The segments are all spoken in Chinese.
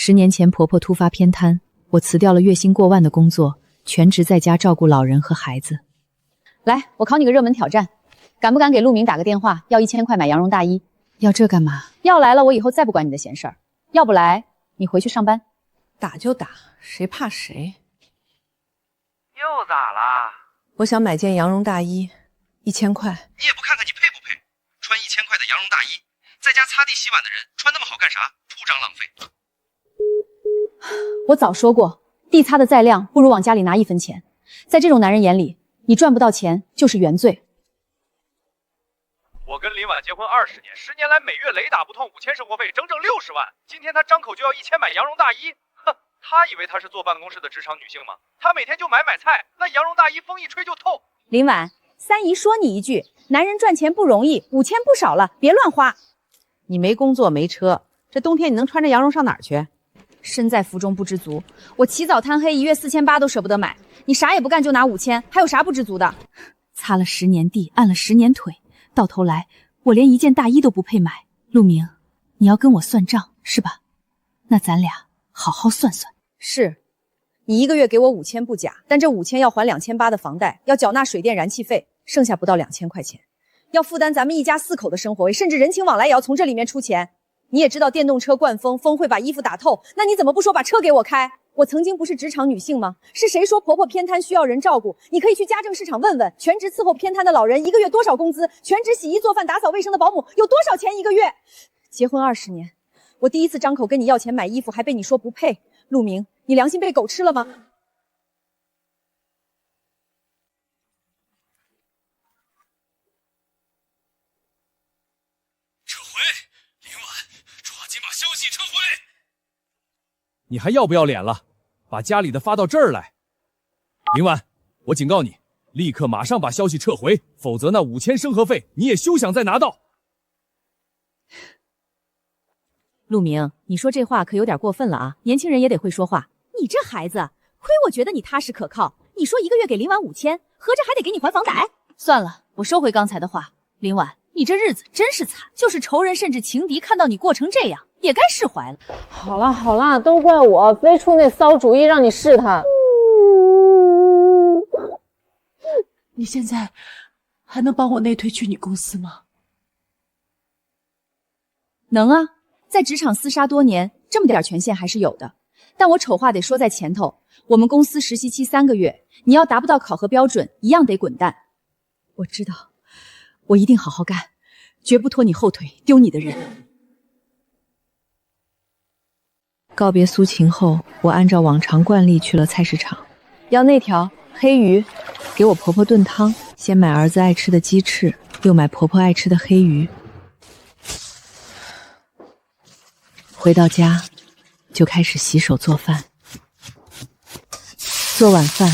10年前婆婆突发偏瘫，我辞掉了月薪过万的工作，全职在家照顾老人和孩子。来，我考你个热门挑战，敢不敢给陆明打个电话，要1000块买羊绒大衣？要这干嘛？要来了，我以后再不管你的闲事儿；要不来，你回去上班。打就打，谁怕谁？又咋了？我想买件羊绒大衣，1000块。你也不看看你配不配？穿1000块的羊绒大衣，在家擦地洗碗的人穿那么好干啥？铺张浪费。我早说过，地擦的再亮，不如往家里拿1分钱。在这种男人眼里，你赚不到钱就是原罪。我跟林婉结婚20年，10年来每月雷打不痛5000生活费，整整60万。今天他张口就要1000买羊绒大衣，哼，他以为他是坐办公室的职场女性吗？他每天就买菜，那羊绒大衣风一吹就透。林婉，三姨说你一句，男人赚钱不容易，5000不少了，别乱花。你没工作没车，这冬天你能穿着羊绒上哪儿去？身在福中不知足，我起早贪黑，1月4800都舍不得买。你啥也不干就拿5000，还有啥不知足的？擦了10年地，按了10年腿，到头来我连一件大衣都不配买。陆明，你要跟我算账是吧？那咱俩好好算算。是，你1个月给我5000不假，但这5000要还2800的房贷，要缴纳水电燃气费，剩下不到2000块钱，要负担咱们一家4口的生活费，甚至人情往来也要从这里面出钱。你也知道电动车灌风，风会把衣服打透，那你怎么不说把车给我开？我曾经不是职场女性吗？是谁说婆婆偏瘫需要人照顾？你可以去家政市场问问，全职伺候偏瘫的老人1个月多少工资？全职洗衣做饭打扫卫生的保姆有多少钱1个月？结婚20年，我第一次张口跟你要钱买衣服，还被你说不配。陆明，你良心被狗吃了吗？撤回，林婉，抓紧把消息撤回。你还要不要脸了？把家里的发到这儿来。林婉，我警告你，立刻马上把消息撤回，否则那5000生活费你也休想再拿到。陆明，你说这话可有点过分了啊！年轻人也得会说话。你这孩子，亏我觉得你踏实可靠。你说1个月给林婉5000，合着还得给你还房贷？算了，我收回刚才的话。林婉，你这日子真是惨，就是仇人甚至情敌看到你过成这样，也该释怀了。好了好了，都怪我，非出那骚主意让你试探。你现在还能帮我内推去你公司吗？能啊，在职场厮杀多年，这么点权限还是有的。但我丑话得说在前头，我们公司实习期3个月，你要达不到考核标准，一样得滚蛋。我知道，我一定好好干，绝不拖你后腿，丢你的人。告别苏晴后，我按照往常惯例去了菜市场，要那条黑鱼，给我婆婆炖汤。先买儿子爱吃的鸡翅，又买婆婆爱吃的黑鱼。回到家，就开始洗手做饭。做晚饭，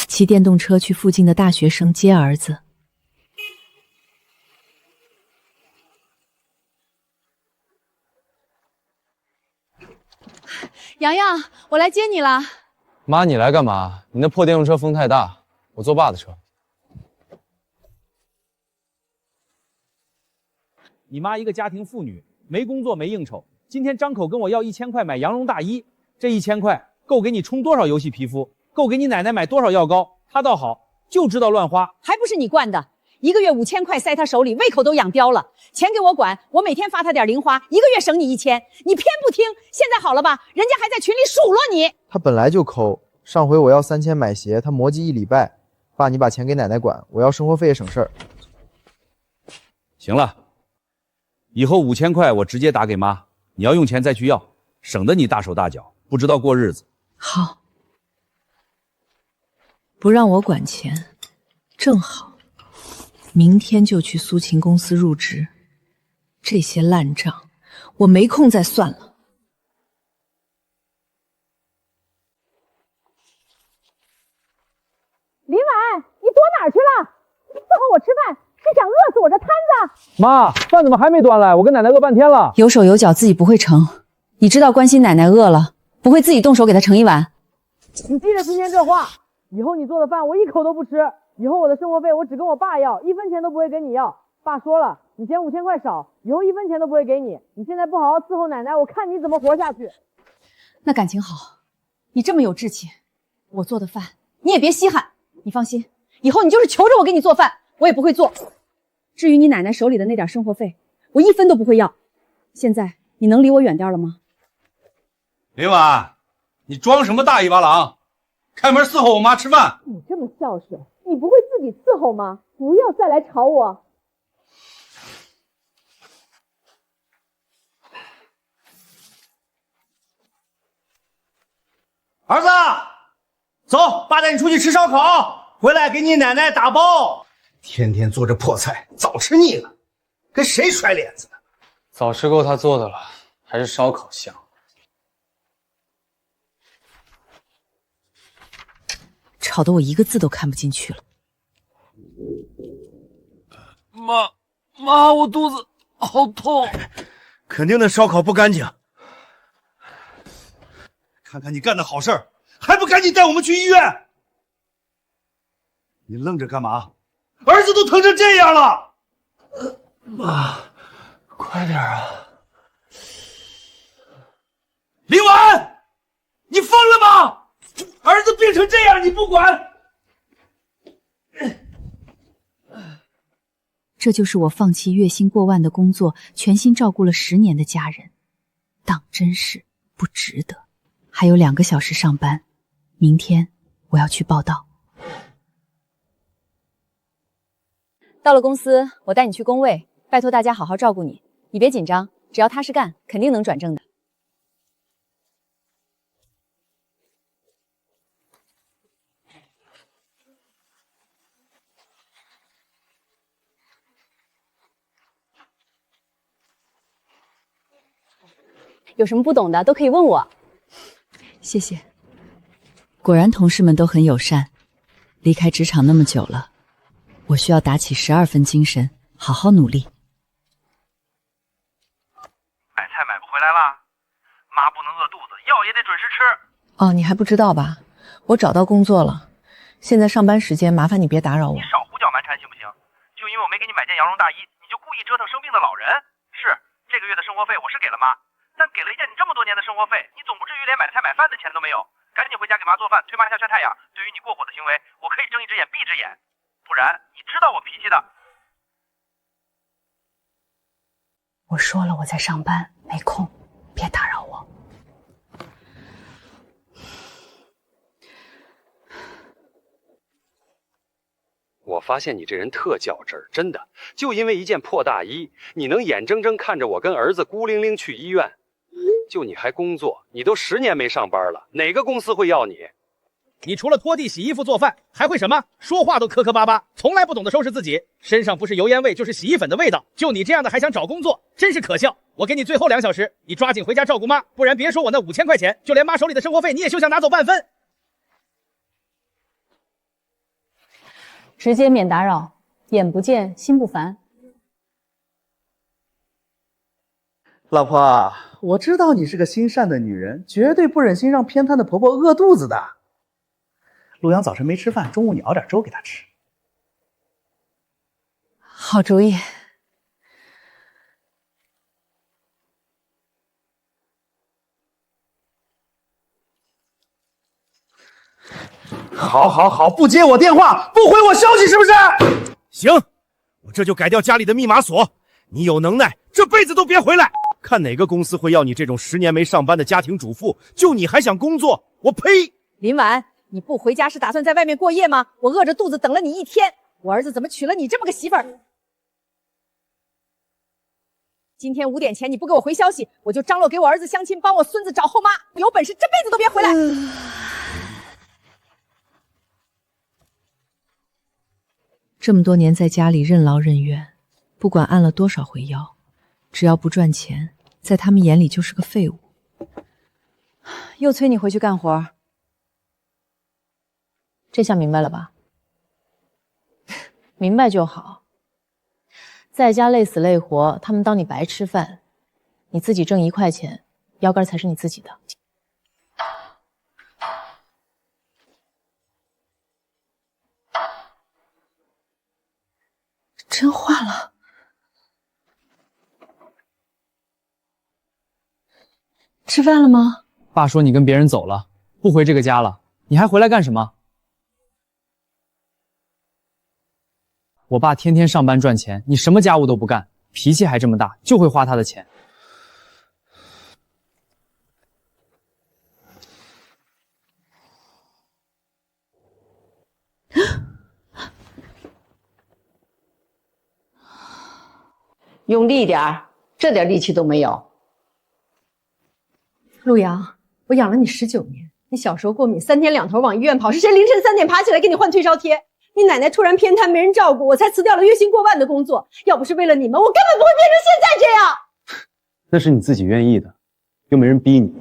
骑电动车去附近的大学生接儿子。洋洋，我来接你了。妈，你来干嘛？你那破电动车风太大，我坐爸的车。你妈一个家庭妇女，没工作没应酬，今天张口跟我要1000块买羊绒大衣，这1000块够给你充多少游戏皮肤，够给你奶奶买多少药膏。她倒好，就知道乱花，还不是你惯的？1个月5000块塞他手里，胃口都养刁了。钱给我管，我每天发他点零花，1个月省你1000，你偏不听。现在好了吧？人家还在群里数落你。他本来就抠，上回我要3000买鞋，他磨叽1礼拜。爸，你把钱给奶奶管，我要生活费也省事儿。行了，以后5000块我直接打给妈，你要用钱再去要，省得你大手大脚，不知道过日子。好，不让我管钱，正好。明天就去苏晴公司入职，这些烂账我没空再算了。林婉，你躲哪儿去了？你伺候我吃饭是想饿死我这摊子？妈，饭怎么还没端来？我跟奶奶饿半天了。有手有脚自己不会盛，你知道关心奶奶饿了，不会自己动手给她盛一碗？你记着今天这话，以后你做的饭我一口都不吃。以后我的生活费我只跟我爸要，1分钱都不会跟你要。爸说了，你嫌5000块少，以后1分钱都不会给你。你现在不好好伺候奶奶，我看你怎么活下去。那感情好，你这么有志气，我做的饭你也别稀罕。你放心，以后你就是求着我给你做饭，我也不会做。至于你奶奶手里的那点生活费，我1分都不会要。现在你能离我远点了吗？林婉，你装什么大尾巴狼？开门伺候我妈吃饭。你这么孝顺，你不会自己伺候吗？不要再来吵我。儿子，走，爸带你出去吃烧烤，回来给你奶奶打包。天天做这破菜，早吃腻了，跟谁甩脸子呢？早吃够他做的了，还是烧烤香。吵得我一个字都看不进去了。妈，我肚子好痛。肯定那烧烤不干净。看看你干的好事儿，还不赶紧带我们去医院？你愣着干嘛？儿子都疼成这样了。妈，快点啊！林婉，你疯了吗？儿子病成这样你不管？这就是我放弃月薪过万的工作，全心照顾了10年的家人，当真是不值得。还有2个小时上班，明天我要去报到。到了公司，我带你去工位，拜托大家好好照顾你。你别紧张，只要踏实干，肯定能转正的。有什么不懂的都可以问我。谢谢。果然同事们都很友善。离开职场那么久了，我需要打起12分精神，好好努力。买菜买不回来啦？妈不能饿肚子，药也得准时吃。哦，你还不知道吧？我找到工作了，现在上班时间，麻烦你别打扰我。你少胡搅蛮缠行不行？就因为我没给你买件羊绒大衣，你就故意折腾生病的老人？是，这个月的生活费我是给了妈，但给了一件你这么多年的生活费，你总不至于连买菜买饭的钱都没有。赶紧回家给妈做饭，推妈下晒太阳。对于你过火的行为，我可以睁一只眼闭一只眼，不然你知道我脾气的。我说了我在上班，没空，别打扰我。我发现你这人特较真儿，真的，就因为一件破大衣，你能眼睁睁看着我跟儿子孤零零去医院？就你还工作，你都10年没上班了，哪个公司会要你？你除了拖地、洗衣服、做饭，还会什么？说话都磕磕巴巴，从来不懂得收拾自己，身上不是油烟味就是洗衣粉的味道。就你这样的还想找工作，真是可笑！我给你最后2小时，你抓紧回家照顾妈，不然别说我那5000块钱，就连妈手里的生活费你也休想拿走半分。直接免打扰，眼不见心不烦。老婆，我知道你是个心善的女人，绝对不忍心让偏瘫的婆婆饿肚子的。陆阳早晨没吃饭，中午你熬点粥给他吃。好主意。好，不接我电话，不回我消息，是不是？行，我这就改掉家里的密码锁。你有能耐，这辈子都别回来。看哪个公司会要你这种10年没上班的家庭主妇？就你还想工作？我呸！林婉，你不回家是打算在外面过夜吗？我饿着肚子等了你1天，我儿子怎么娶了你这么个媳妇儿？今天5点前你不给我回消息，我就张罗给我儿子相亲，帮我孙子找后妈。有本事这辈子都别回来！这么多年在家里任劳任怨，不管按了多少回腰，只要不赚钱，在他们眼里就是个废物。又催你回去干活，这下明白了吧？明白就好。在家累死累活，他们当你白吃饭，你自己挣1块钱，腰杆才是你自己的。真化了。吃饭了吗？爸说你跟别人走了，不回这个家了，你还回来干什么？我爸天天上班赚钱，你什么家务都不干，脾气还这么大，就会花他的钱。用力点儿，这点力气都没有。陆阳，我养了你19年，你小时候过敏，3天2头往医院跑，是谁凌晨3点爬起来给你换退烧贴？你奶奶突然偏瘫，没人照顾，我才辞掉了月薪过万的工作。要不是为了你们，我根本不会变成现在这样。那是你自己愿意的，又没人逼你。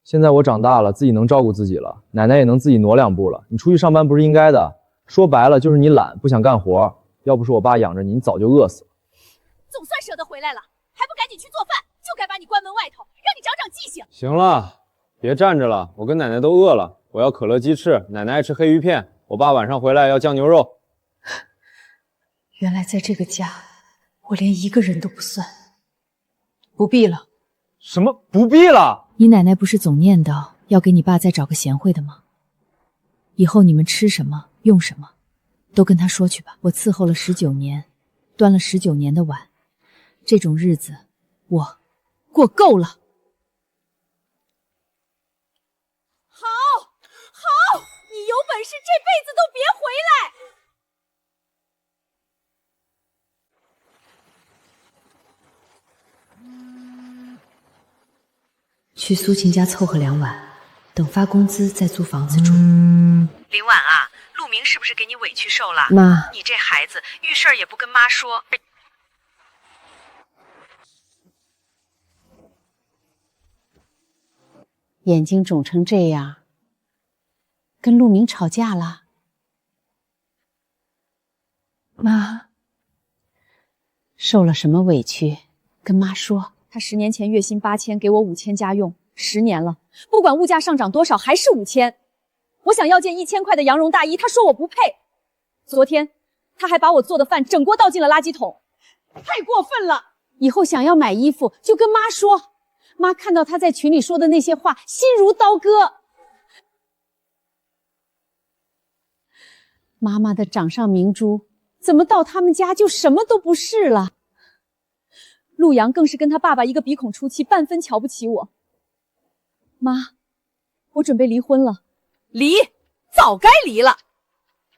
现在我长大了，自己能照顾自己了，奶奶也能自己挪2步了。你出去上班不是应该的，说白了就是你懒，不想干活。要不是我爸养着你，你早就饿死了。总算舍得回来了，还不赶紧去做饭？就该把你关门外头，让你长长记性。行了，别站着了，我跟奶奶都饿了。我要可乐鸡翅，奶奶爱吃黑鱼片，我爸晚上回来要酱牛肉。原来在这个家，我连一个人都不算。不必了。什么不必了？你奶奶不是总念叨要给你爸再找个贤惠的吗？以后你们吃什么用什么都跟他说去吧。我伺候了19年，端了19年的碗，这种日子我过够了。好，你有本事这辈子都别回来。去苏晴家凑合2晚，等发工资再租房子住。林婉啊，陆明是不是给你委屈受了？妈，你这孩子遇事儿也不跟妈说。眼睛肿成这样，跟陆明吵架了？妈，受了什么委屈？跟妈说。他10年前月薪8000，给我5000家用，10年了，不管物价上涨多少，还是5000。我想要件1000块的羊绒大衣，他说我不配。昨天他还把我做的饭整锅倒进了垃圾桶，太过分了！以后想要买衣服就跟妈说。妈看到他在群里说的那些话，心如刀割。妈妈的掌上明珠，怎么到他们家就什么都不是了？陆阳更是跟他爸爸一个鼻孔出气，半分瞧不起我。妈，我准备离婚了。离，早该离了。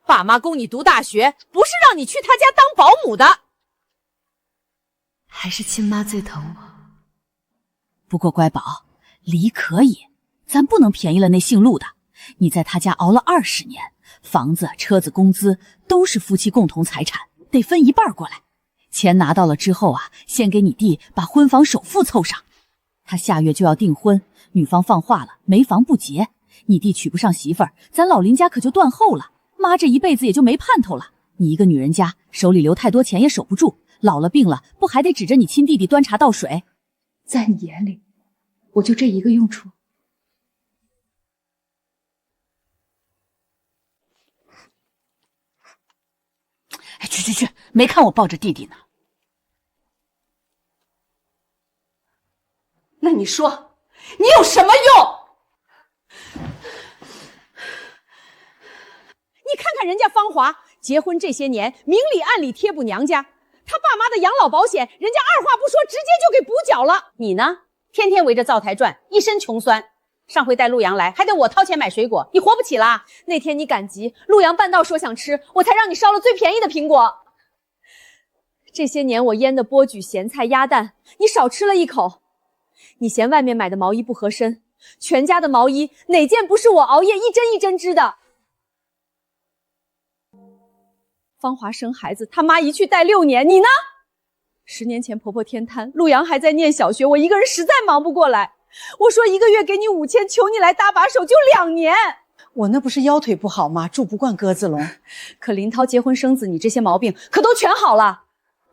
爸妈供你读大学，不是让你去他家当保姆的。还是亲妈最疼我。不过乖宝，离可以，咱不能便宜了那姓陆的。你在他家熬了20年，房子、车子、工资都是夫妻共同财产，得分一半过来。钱拿到了之后啊，先给你弟把婚房首付凑上。他下月就要订婚，女方放话了，没房不结。你弟娶不上媳妇儿，咱老林家可就断后了。妈这一辈子也就没盼头了。你一个女人家，手里留太多钱也守不住，老了病了，不还得指着你亲弟弟端茶倒水？在你眼里，我就这一个用处？哎，去，没看我抱着弟弟呢。那你说，你有什么用？你看看人家芳华，结婚这些年，明里暗里贴补娘家，他爸妈的养老保险，人家二话不说，直接就给补缴了。你呢？天天围着灶台转，一身穷酸。上回带陆阳来，还得我掏钱买水果，你活不起啦？那天你赶集，陆阳半道说想吃，我才让你烧了最便宜的苹果。这些年我腌的钵菊、咸菜、鸭蛋，你少吃了一口。你嫌外面买的毛衣不合身，全家的毛衣哪件不是我熬夜一针一针织的？芳华生孩子，他妈一去带6年，你呢？10年前婆婆天瘫，陆阳还在念小学，我一个人实在忙不过来。我说1个月给你5000，求你来搭把手，就2年。我那不是腰腿不好吗？住不惯鸽子笼。可林涛结婚生子，你这些毛病可都全好了。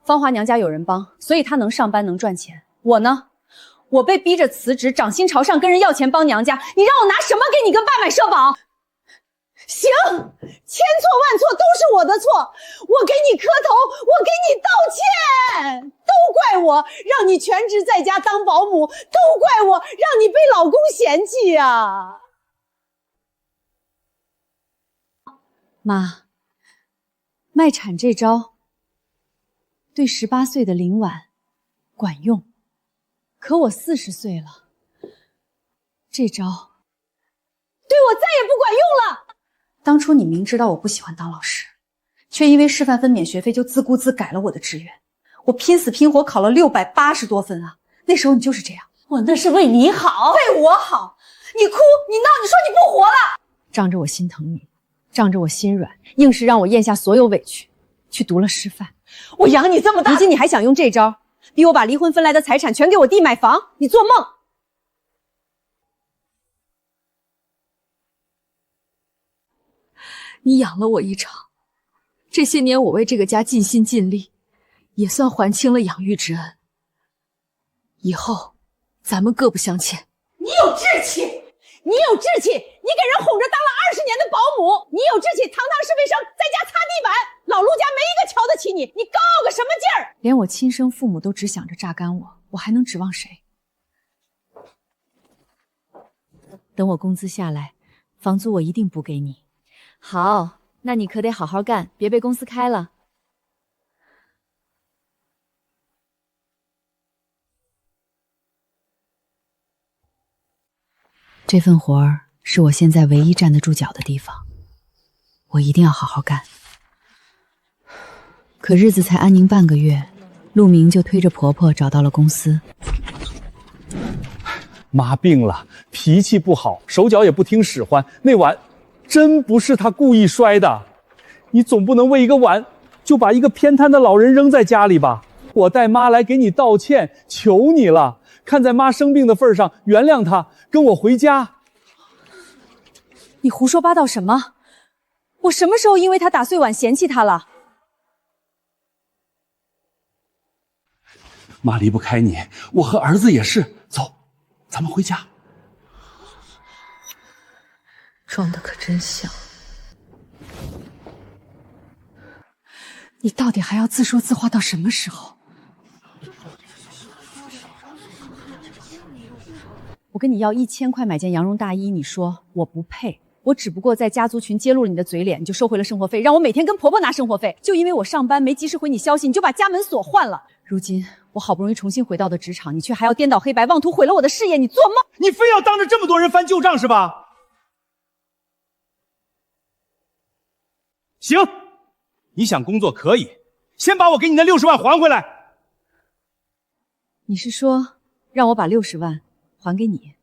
芳华娘家有人帮，所以她能上班能赚钱。我呢，我被逼着辞职，掌心朝上跟人要钱帮娘家，你让我拿什么给你跟爸买社保？行，千错万错都是我的错，我给你磕头，我给你道歉，都怪我让你全职在家当保姆，都怪我让你被老公嫌弃呀。妈，卖产这招对18岁的林婉管用，可我40岁了，这招对我再也不管用了。当初你明知道我不喜欢当老师，却因为师范分免学费就自顾自改了我的志愿，我拼死拼活考了680多分啊！那时候你就是这样，我那是为你好，为我好。你哭，你闹，你说你不活了，仗着我心疼你，仗着我心软，硬是让我咽下所有委屈，去读了师范。我养你这么大，如今你还想用这招逼我把离婚分来的财产全给我弟买房？你做梦！你养了我一场，这些年我为这个家尽心尽力，也算还清了养育之恩。以后咱们各不相欠。你有志气，你有志气，你给人哄着当了20年的保姆，你有志气，堂堂是卫生，在家擦地板，老陆家没一个瞧得起你，你高傲个什么劲儿？连我亲生父母都只想着榨干我，我还能指望谁？等我工资下来，房租我一定补给你。好，那你可得好好干，别被公司开了。这份活儿是我现在唯一站得住脚的地方，我一定要好好干。可日子才安宁半个月，陆明就推着婆婆找到了公司。妈病了，脾气不好，手脚也不听使唤。那碗真不是她故意摔的，你总不能为一个碗就把一个偏瘫的老人扔在家里吧？我带妈来给你道歉，求你了，看在妈生病的份上，原谅她，跟我回家。你胡说八道什么？我什么时候因为她打碎碗嫌弃她了？妈离不开你，我和儿子也是。走，咱们回家。装的可真像。你到底还要自说自话到什么时候？我跟你要1000块买件羊绒大衣，你说我不配。我只不过在家族群揭露了你的嘴脸，你就收回了生活费，让我每天跟婆婆拿生活费。就因为我上班没及时回你消息，你就把家门锁换了。如今我好不容易重新回到的职场，你却还要颠倒黑白，妄图毁了我的事业，你做梦！你非要当着这么多人翻旧账是吧？行，你想工作可以，先把我给你的60万还回来。你是说让我把60万还给你？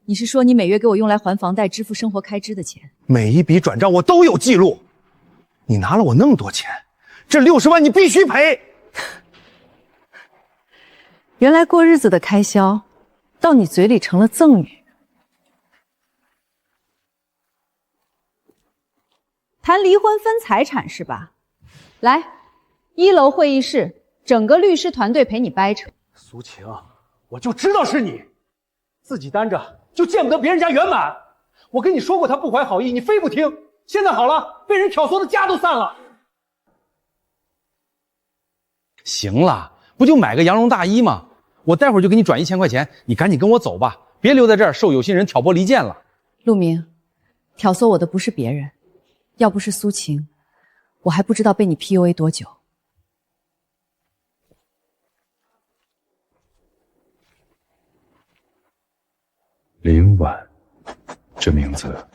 你是说你每月给我用来还房贷、支付生活开支的钱？每一笔转账我都有记录。你拿了我那么多钱，这60万你必须赔。原来过日子的开销，到你嘴里成了赠与。谈离婚分财产是吧？来，1楼会议室，整个律师团队陪你掰扯。苏晴，我就知道是你，自己担着就见不得别人家圆满。我跟你说过他不怀好意，你非不听。现在好了，被人挑唆的家都散了。行了，不就买个羊绒大衣吗？我待会儿就给你转1000块钱，你赶紧跟我走吧，别留在这儿受有心人挑拨离间了。陆明，挑唆我的不是别人，要不是苏晴，我还不知道被你 PUA 多久。林婉，这名字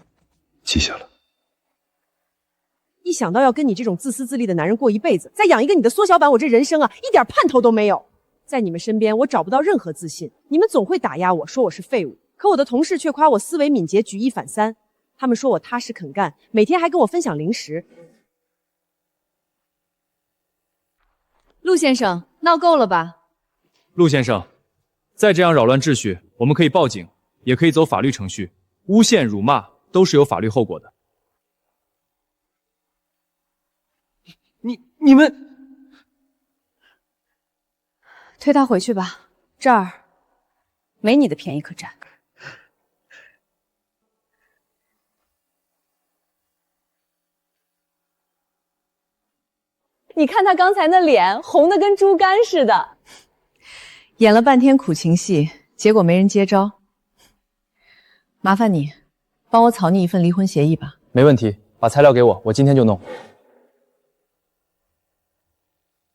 记下了。一想到要跟你这种自私自利的男人过一辈子，再养一个你的缩小版，我这人生啊，一点盼头都没有。在你们身边，我找不到任何自信。你们总会打压我，说我是废物，可我的同事却夸我思维敏捷，举一反三。他们说我踏实肯干，每天还跟我分享零食。陆先生，闹够了吧？陆先生，再这样扰乱秩序，我们可以报警，也可以走法律程序。诬陷、辱骂都是有法律后果的。你们推他回去吧，这儿没你的便宜可占。你看他刚才那脸红得跟猪肝似的，演了半天苦情戏，结果没人接招。麻烦你帮我草拟一份离婚协议吧。没问题，把材料给我，我今天就弄。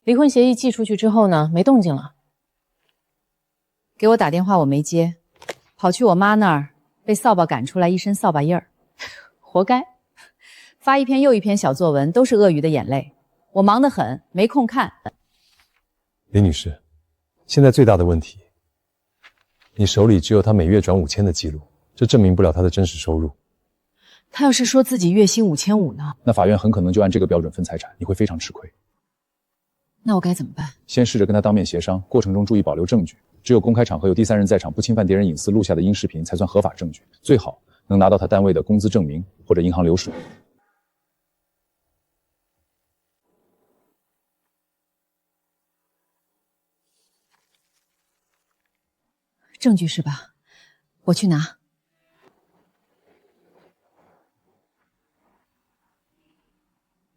离婚协议寄出去之后呢，没动静了。给我打电话我没接，跑去我妈那儿被扫把赶出来，一身扫把印儿，活该。发一篇又一篇小作文，都是鳄鱼的眼泪。我忙得很，没空看。林女士，现在最大的问题，你手里只有他每月转5000的记录，这证明不了他的真实收入。他要是说自己月薪5500呢？那法院很可能就按这个标准分财产，你会非常吃亏。那我该怎么办？先试着跟他当面协商，过程中注意保留证据。只有公开场合有第三人在场，不侵犯敌人隐私录下的音视频才算合法证据，最好能拿到他单位的工资证明或者银行流水。证据是吧？我去拿。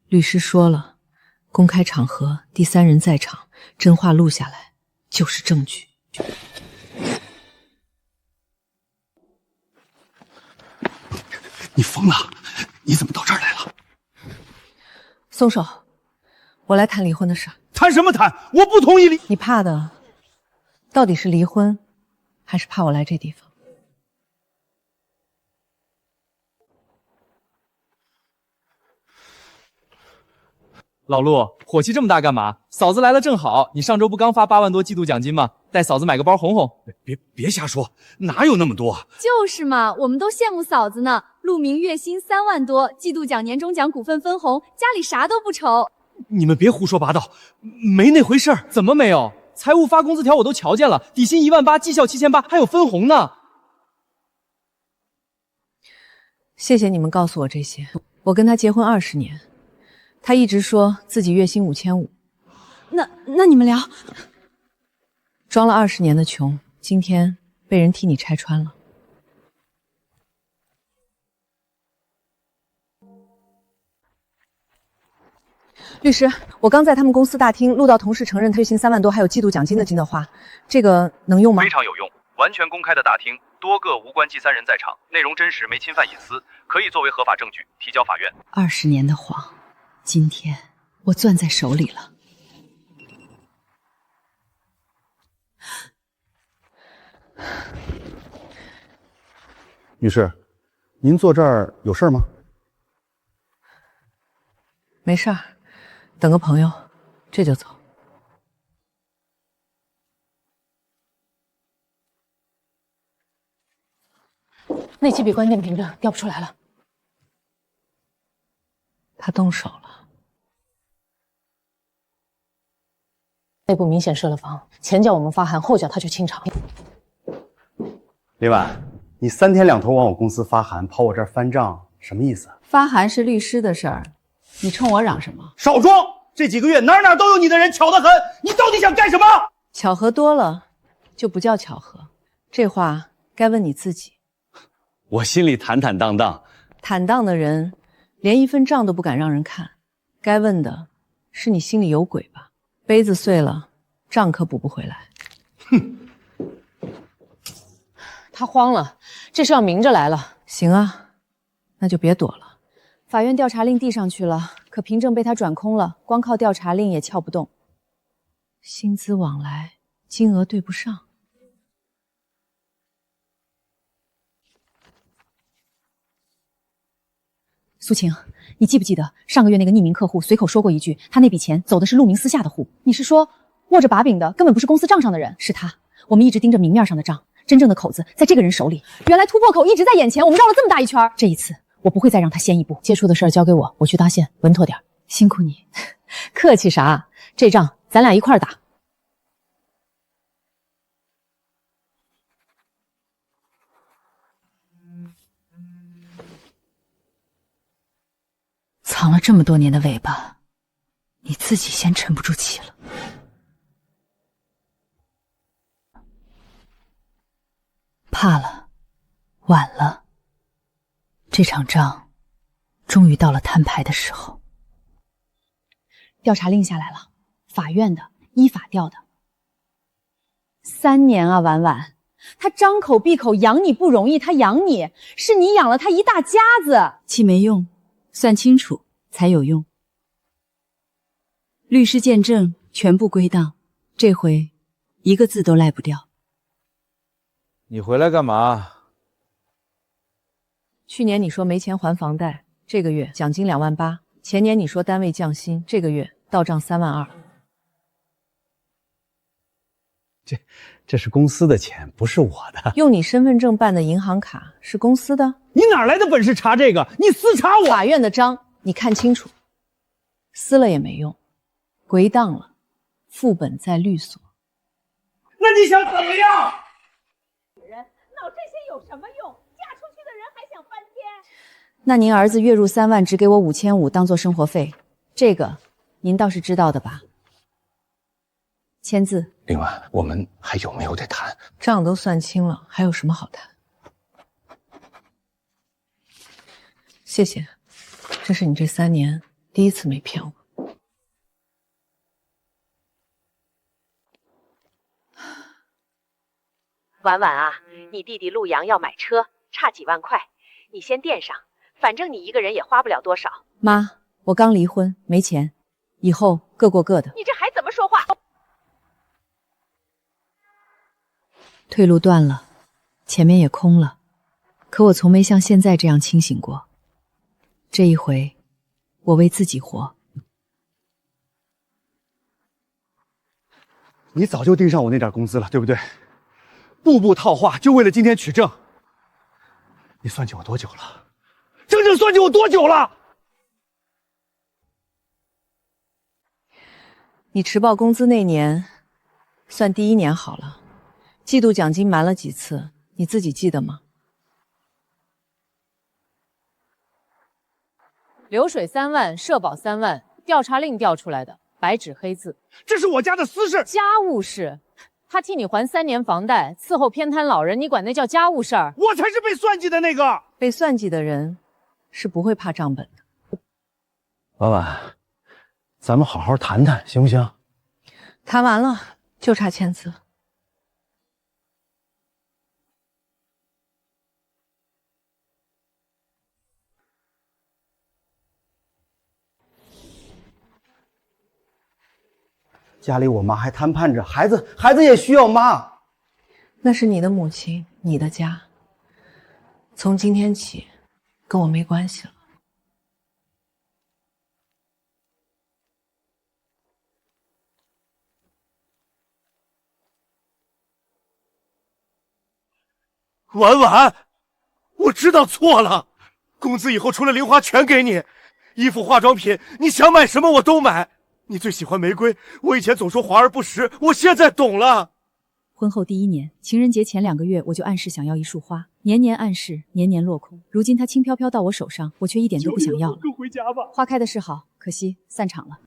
律师说了，公开场合第三人在场，真话录下来就是证据。你疯了？你怎么到这儿来了？松手，我来谈离婚的事儿。谈什么谈？我不同意离。你怕的到底是离婚，还是怕我来这地方？老陆，火气这么大干嘛？嫂子来了正好，你上周不刚发8万多季度奖金吗？带嫂子买个包红红。别瞎说，哪有那么多？就是嘛，我们都羡慕嫂子呢。陆明月薪3万多，季度奖、年终奖、股份分红，家里啥都不愁。你们别胡说八道，没那回事儿。怎么没有？财务发工资条我都瞧见了，底薪18000，绩效7800，还有分红呢。谢谢你们告诉我这些。我跟他结婚20年。他一直说自己月薪5500，那你们聊。装了20年的穷，今天被人替你拆穿了。律师，我刚在他们公司大厅录到同事承认他月薪3万多，还有季度奖金的话，这个能用吗？非常有用，完全公开的大厅，多个无关第三人在场，内容真实，没侵犯隐私，可以作为合法证据提交法院。20年的谎。今天我攥在手里了。女士，您坐这儿有事吗？没事儿，等个朋友，这就走。那期比关键凭证调不出来了。他动手了。内部明显设了防，前脚我们发函，后脚他就清场。李婉，你3天2头往我公司发函，跑我这儿翻账，什么意思？发函是律师的事儿，你冲我嚷什么？少装！这几个月哪哪都有你的人，巧得很。你到底想干什么？巧合多了，就不叫巧合。这话该问你自己。我心里坦坦荡荡，坦荡的人，连一份账都不敢让人看。该问的是你心里有鬼吧？杯子碎了，账可补不回来。哼，他慌了，这是要明着来了。行啊，那就别躲了。法院调查令递上去了，可凭证被他转空了，光靠调查令也撬不动。薪资往来金额对不上。苏晴，你记不记得上个月那个匿名客户随口说过一句，他那笔钱走的是陆明私下的户？你是说握着把柄的根本不是公司账上的人，是他？我们一直盯着明面上的账，真正的口子在这个人手里。原来突破口一直在眼前，我们绕了这么大一圈。这一次我不会再让他先一步。接触的事儿交给我，我去搭线，稳妥点。辛苦你。客气啥？这仗咱俩一块儿打。藏了这么多年的尾巴，你自己先沉不住气了。怕了，晚了，这场仗终于到了摊牌的时候。调查令下来了，法院的，依法调的。3年啊，婉婉，他张口闭口养你不容易，他养你是你养了他一大家子。气没用，算清楚才有用。律师见证全部归档，这回一个字都赖不掉。你回来干嘛？去年你说没钱还房贷，这个月奖金2万8，前年你说单位降薪，这个月到账3万2。这是公司的钱，不是我的。用你身份证办的银行卡是公司的？你哪来的本事查这个？你私查我！法院的章你看清楚，撕了也没用，归档了，副本在律所。那你想怎么样？人闹这些有什么用？嫁出去的人还想翻天？那您儿子月入3万，只给我5500当做生活费，这个您倒是知道的吧？签字。另外，我们还有没有得谈？账都算清了，还有什么好谈？谢谢，这是你这3年第一次没骗我。婉婉啊，你弟弟陆阳要买车，差几万块，你先垫上，反正你一个人也花不了多少。妈，我刚离婚，没钱，以后各过各的。你这还怎么说话？退路断了，前面也空了，可我从没像现在这样清醒过。这一回，我为自己活。你早就盯上我那点工资了，对不对？步步套话，就为了今天取证。你算计我多久了？整整算计我多久了？你迟报工资那年，算第1年好了。季度奖金瞒了几次，你自己记得吗？流水3万，社保3万，调查令调出来的，白纸黑字。这是我家的私事，家务事。他替你还3年房贷，伺候偏瘫老人，你管那叫家务事儿？我才是被算计的那个。被算计的人是不会怕账本的。婉婉，咱们好好谈谈，行不行？谈完了，就差签字。家里我妈还摊盼着孩子也需要妈。那是你的母亲，你的家。从今天起，跟我没关系了。婉婉，我知道错了，工资以后除了零花全给你，衣服化妆品你想买什么我都买。你最喜欢玫瑰，我以前总说华而不实，我现在懂了。婚后第1年，情人节前2个月，我就暗示想要一束花，年年暗示，年年落空。如今它轻飘飘到我手上，我却一点都不想要了。跟回家吧。花开的是好，可惜散场了。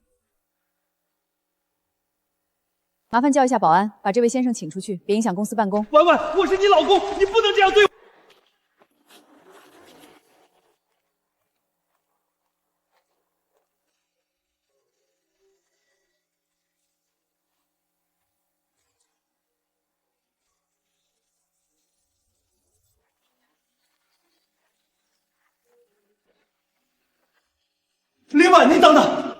麻烦叫一下保安，把这位先生请出去，别影响公司办公。婉婉，我是你老公，你不能这样对我。李婉，你等等！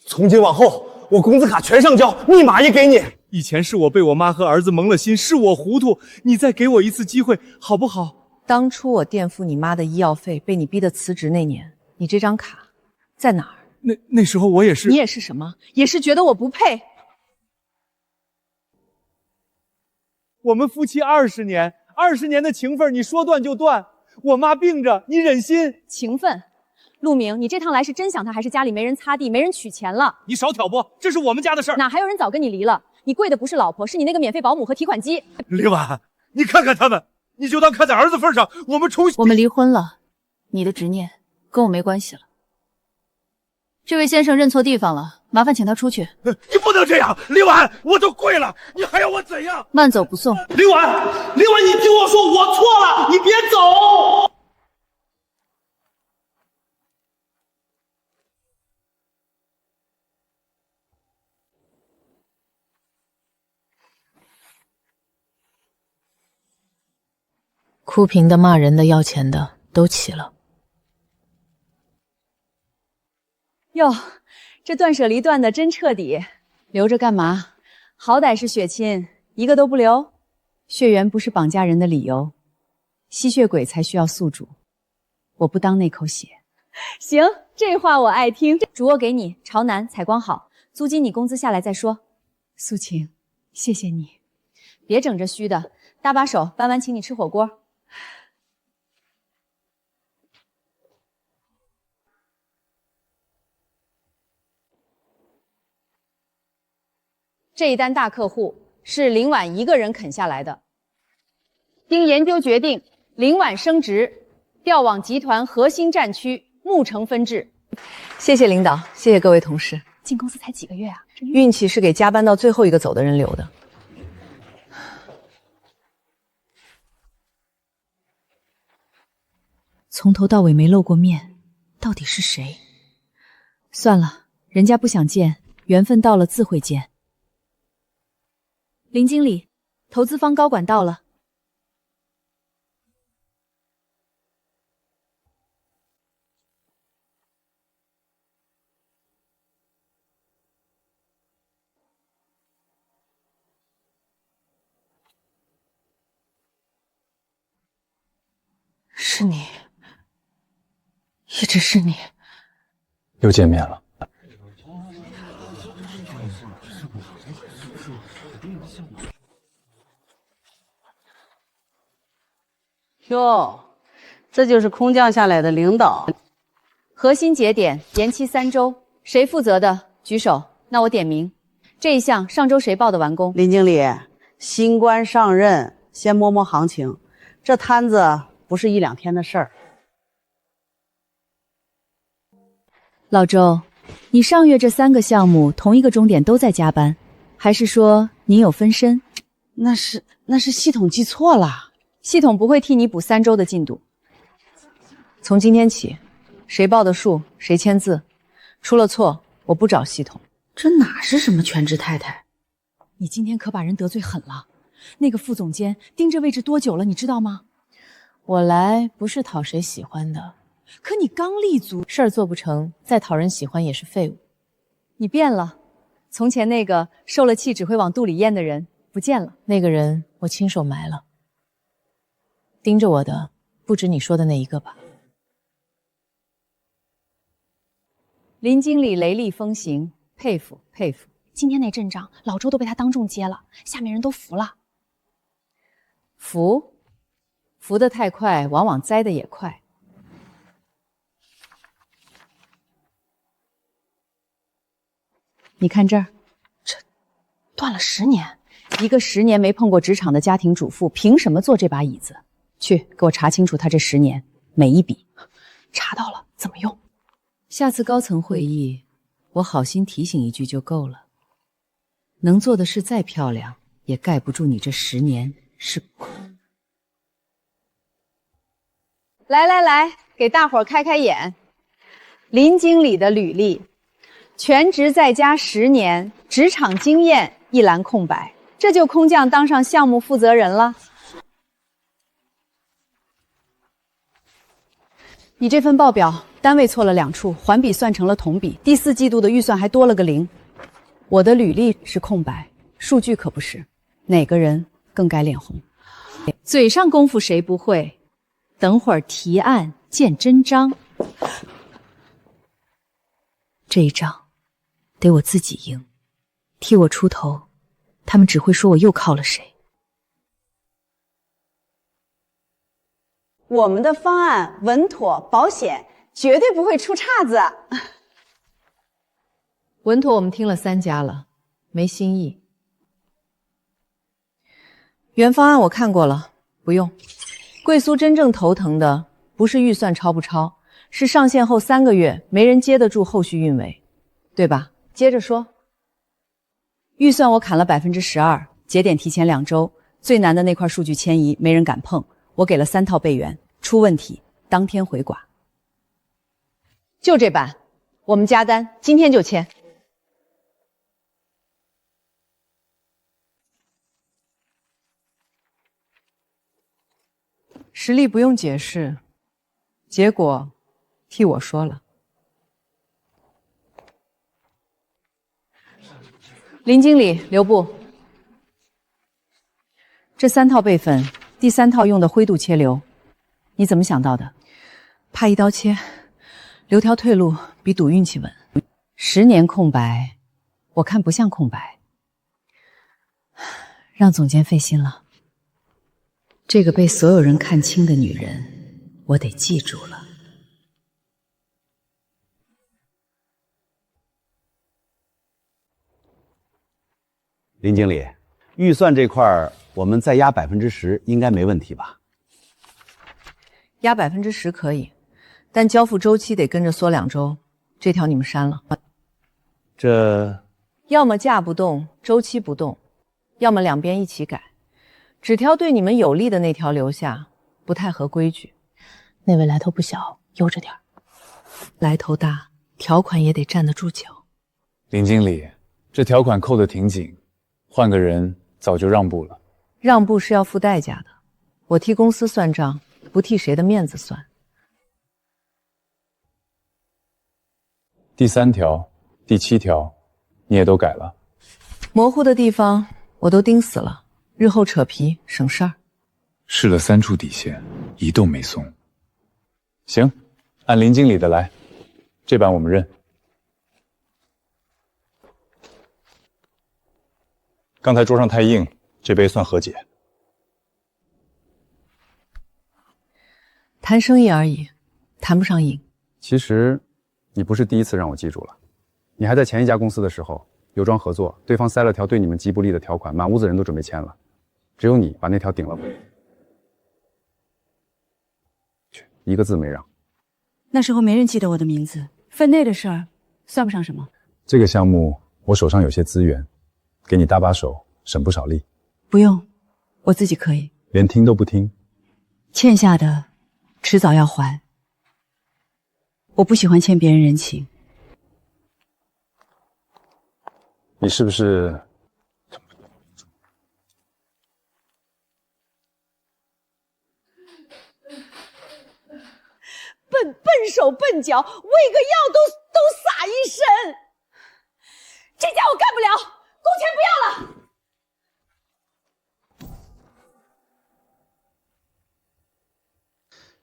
从今往后，我工资卡全上交，密码也给你。以前是我被我妈和儿子蒙了心，是我糊涂，你再给我一次机会，好不好？当初我垫付你妈的医药费，被你逼得辞职那年，你这张卡在哪儿？那时候我也是。你也是什么？也是觉得我不配。我们夫妻20年，20年的情分，你说断就断。我妈病着，你忍心？情分。陆明，你这趟来是真想他，还是家里没人擦地，没人取钱了？你少挑拨，这是我们家的事儿。哪还有人早跟你离了？你跪的不是老婆，是你那个免费保姆和提款机。李婉，你看看他们，你就当看在儿子份上，我们离婚了，你的执念跟我没关系了。这位先生认错地方了，麻烦请他出去。你不能这样，李婉，我都跪了，你还要我怎样？慢走不送。李婉，你听我说，我错了，你别走。哭贫的、骂人的、要钱的都齐了。哟，这断舍离断的真彻底，留着干嘛？好歹是血亲，一个都不留。血缘不是绑架人的理由，吸血鬼才需要宿主，我不当那口血。行，这话我爱听。主卧给你，朝南，采光好，租金你工资下来再说。苏晴，谢谢你，别整这虚的，搭把手，搬完请你吃火锅。这一单大客户是林婉一个人啃下来的。经研究决定，林婉升职，调往集团核心战区牧城分治。谢谢领导，谢谢各位同事。进公司才几个月啊，运气是给加班到最后一个走的人留的。从头到尾没露过面，到底是谁？算了，人家不想见，缘分到了自会见。林经理，投资方高管到了。是你，一直是你。又见面了。哟，这就是空降下来的领导。核心节点延期3周，谁负责的？举手。那我点名。这一项上周谁报的完工？林经理，新官上任，先摸摸行情，这摊子不是1、2天的事儿。老周，你上月这3个项目同一个钟点都在加班，还是说您有分身？那是系统记错了，系统不会替你补3周的进度。从今天起，谁报的数谁签字，出了错我不找系统。这哪是什么全职太太？你今天可把人得罪狠了。那个副总监盯这位置多久了，你知道吗？我来不是讨谁喜欢的，可你刚立足，事儿做不成，再讨人喜欢也是废物。你变了，从前那个受了气只会往肚里咽的人不见了。那个人我亲手埋了。盯着我的不止你说的那一个吧？林经理雷厉风行，佩服佩服。今天那阵仗，老周都被他当众接了，下面人都服了。服得太快，往往栽得也快。你看这儿，这断了10年，一个10年没碰过职场的家庭主妇，凭什么坐这把椅子？去给我查清楚他这10年每一笔。查到了，怎么用？下次高层会议，我好心提醒一句就够了。能做的事再漂亮，也盖不住你这10年是苦。来，给大伙儿开开眼。林经理的履历，全职在家10年，职场经验一栏空白，这就空降当上项目负责人了。你这份报表单位错了2处，环比算成了同比，第4季度的预算还多了个0。我的履历是空白，数据可不是，哪个人更该脸红？嘴上功夫谁不会？等会儿提案见真章。这一仗得我自己赢，替我出头，他们只会说我又靠了谁。我们的方案稳妥保险，绝对不会出岔子。稳妥我们听了3家了，没新意。原方案我看过了，不用。贵苏真正头疼的不是预算超不超，是上线后3个月没人接得住后续运维，对吧？接着说。预算我砍了12%，节点提前2周，最难的那块数据迁移没人敢碰，我给了3套备援，出问题当天回寡。就这版，我们加单，今天就签。实力不用解释，结果替我说了。林经理，留步。这3套备份，第3套用的灰度切流，你怎么想到的？怕一刀切，留条退路比赌运气稳。10年空白，我看不像空白。让总监费心了。这个被所有人看清的女人，我得记住了。林经理，预算这块儿我们再压10%，应该没问题吧？压10%可以，但交付周期得跟着缩2周，这条你们删了。这要么价不动，周期不动，要么两边一起改，只挑对你们有利的那条留下，不太合规矩。那位来头不小，悠着点儿。来头大，条款也得站得住脚。林经理，这条款扣得挺紧，换个人早就让步了。让步是要付代价的，我替公司算账，不替谁的面子算。第3条、第7条，你也都改了。模糊的地方我都盯死了，日后扯皮省事儿。试了3处底线，一动没松。行，按林经理的来，这版我们认。刚才桌上太硬，这杯算和解。谈生意而已，谈不上赢。其实，你不是第一次让我记住了。你还在前一家公司的时候，有桩合作，对方塞了条对你们极不利的条款，满屋子人都准备签了，只有你把那条顶了回来，一个字没让。那时候没人记得我的名字，分内的事儿算不上什么。这个项目我手上有些资源，给你搭把手，省不少力。不用，我自己可以。连听都不听？欠下的迟早要还。我不喜欢欠别人人情。你是不是笨手笨脚，喂个药都撒一身。这家我干不了，工钱不要了。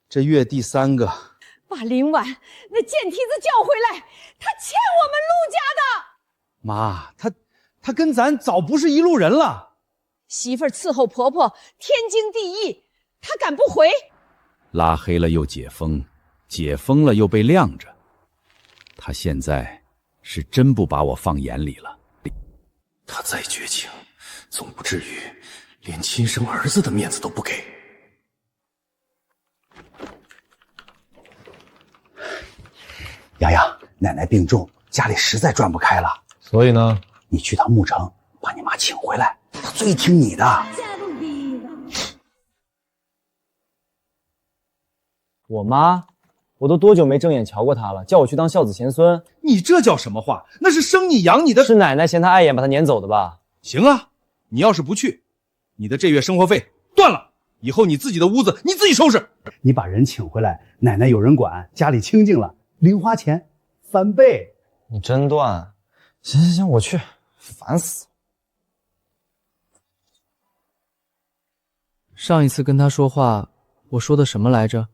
这月第3个，把林婉那贱蹄子叫回来，他欠我们陆家的。妈，他跟咱早不是一路人了。媳妇儿伺候婆婆，天经地义，他敢不回？拉黑了又解封，解封了又被晾着，他现在是真不把我放眼里了。他再绝情，总不至于连亲生儿子的面子都不给。洋洋，奶奶病重，家里实在转不开了。所以呢，你去趟牧城，把你妈请回来，她最听你的。我妈，我都多久没正眼瞧过她了？叫我去当孝子贤孙，你这叫什么话？那是生你养你的，是奶奶嫌她碍眼把她撵走的吧？行啊，你要是不去，你的这月生活费断了，以后你自己的屋子你自己收拾。你把人请回来，奶奶有人管，家里清静了，零花钱翻倍。你真断！行，我去，烦死了。上一次跟他说话，我说的什么来着？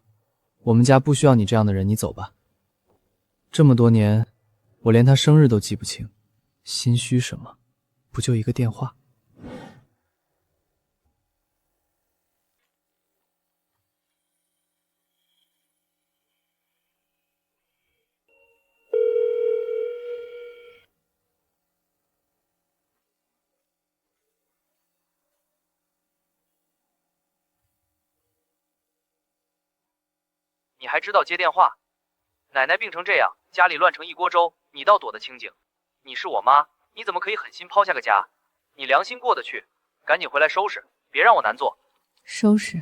我们家不需要你这样的人，你走吧。这么多年，我连他生日都记不清，心虚什么？不就一个电话？你还知道接电话？奶奶病成这样，家里乱成一锅粥，你倒躲得清静。你是我妈，你怎么可以狠心抛下个家？你良心过得去，赶紧回来收拾，别让我难做。收拾？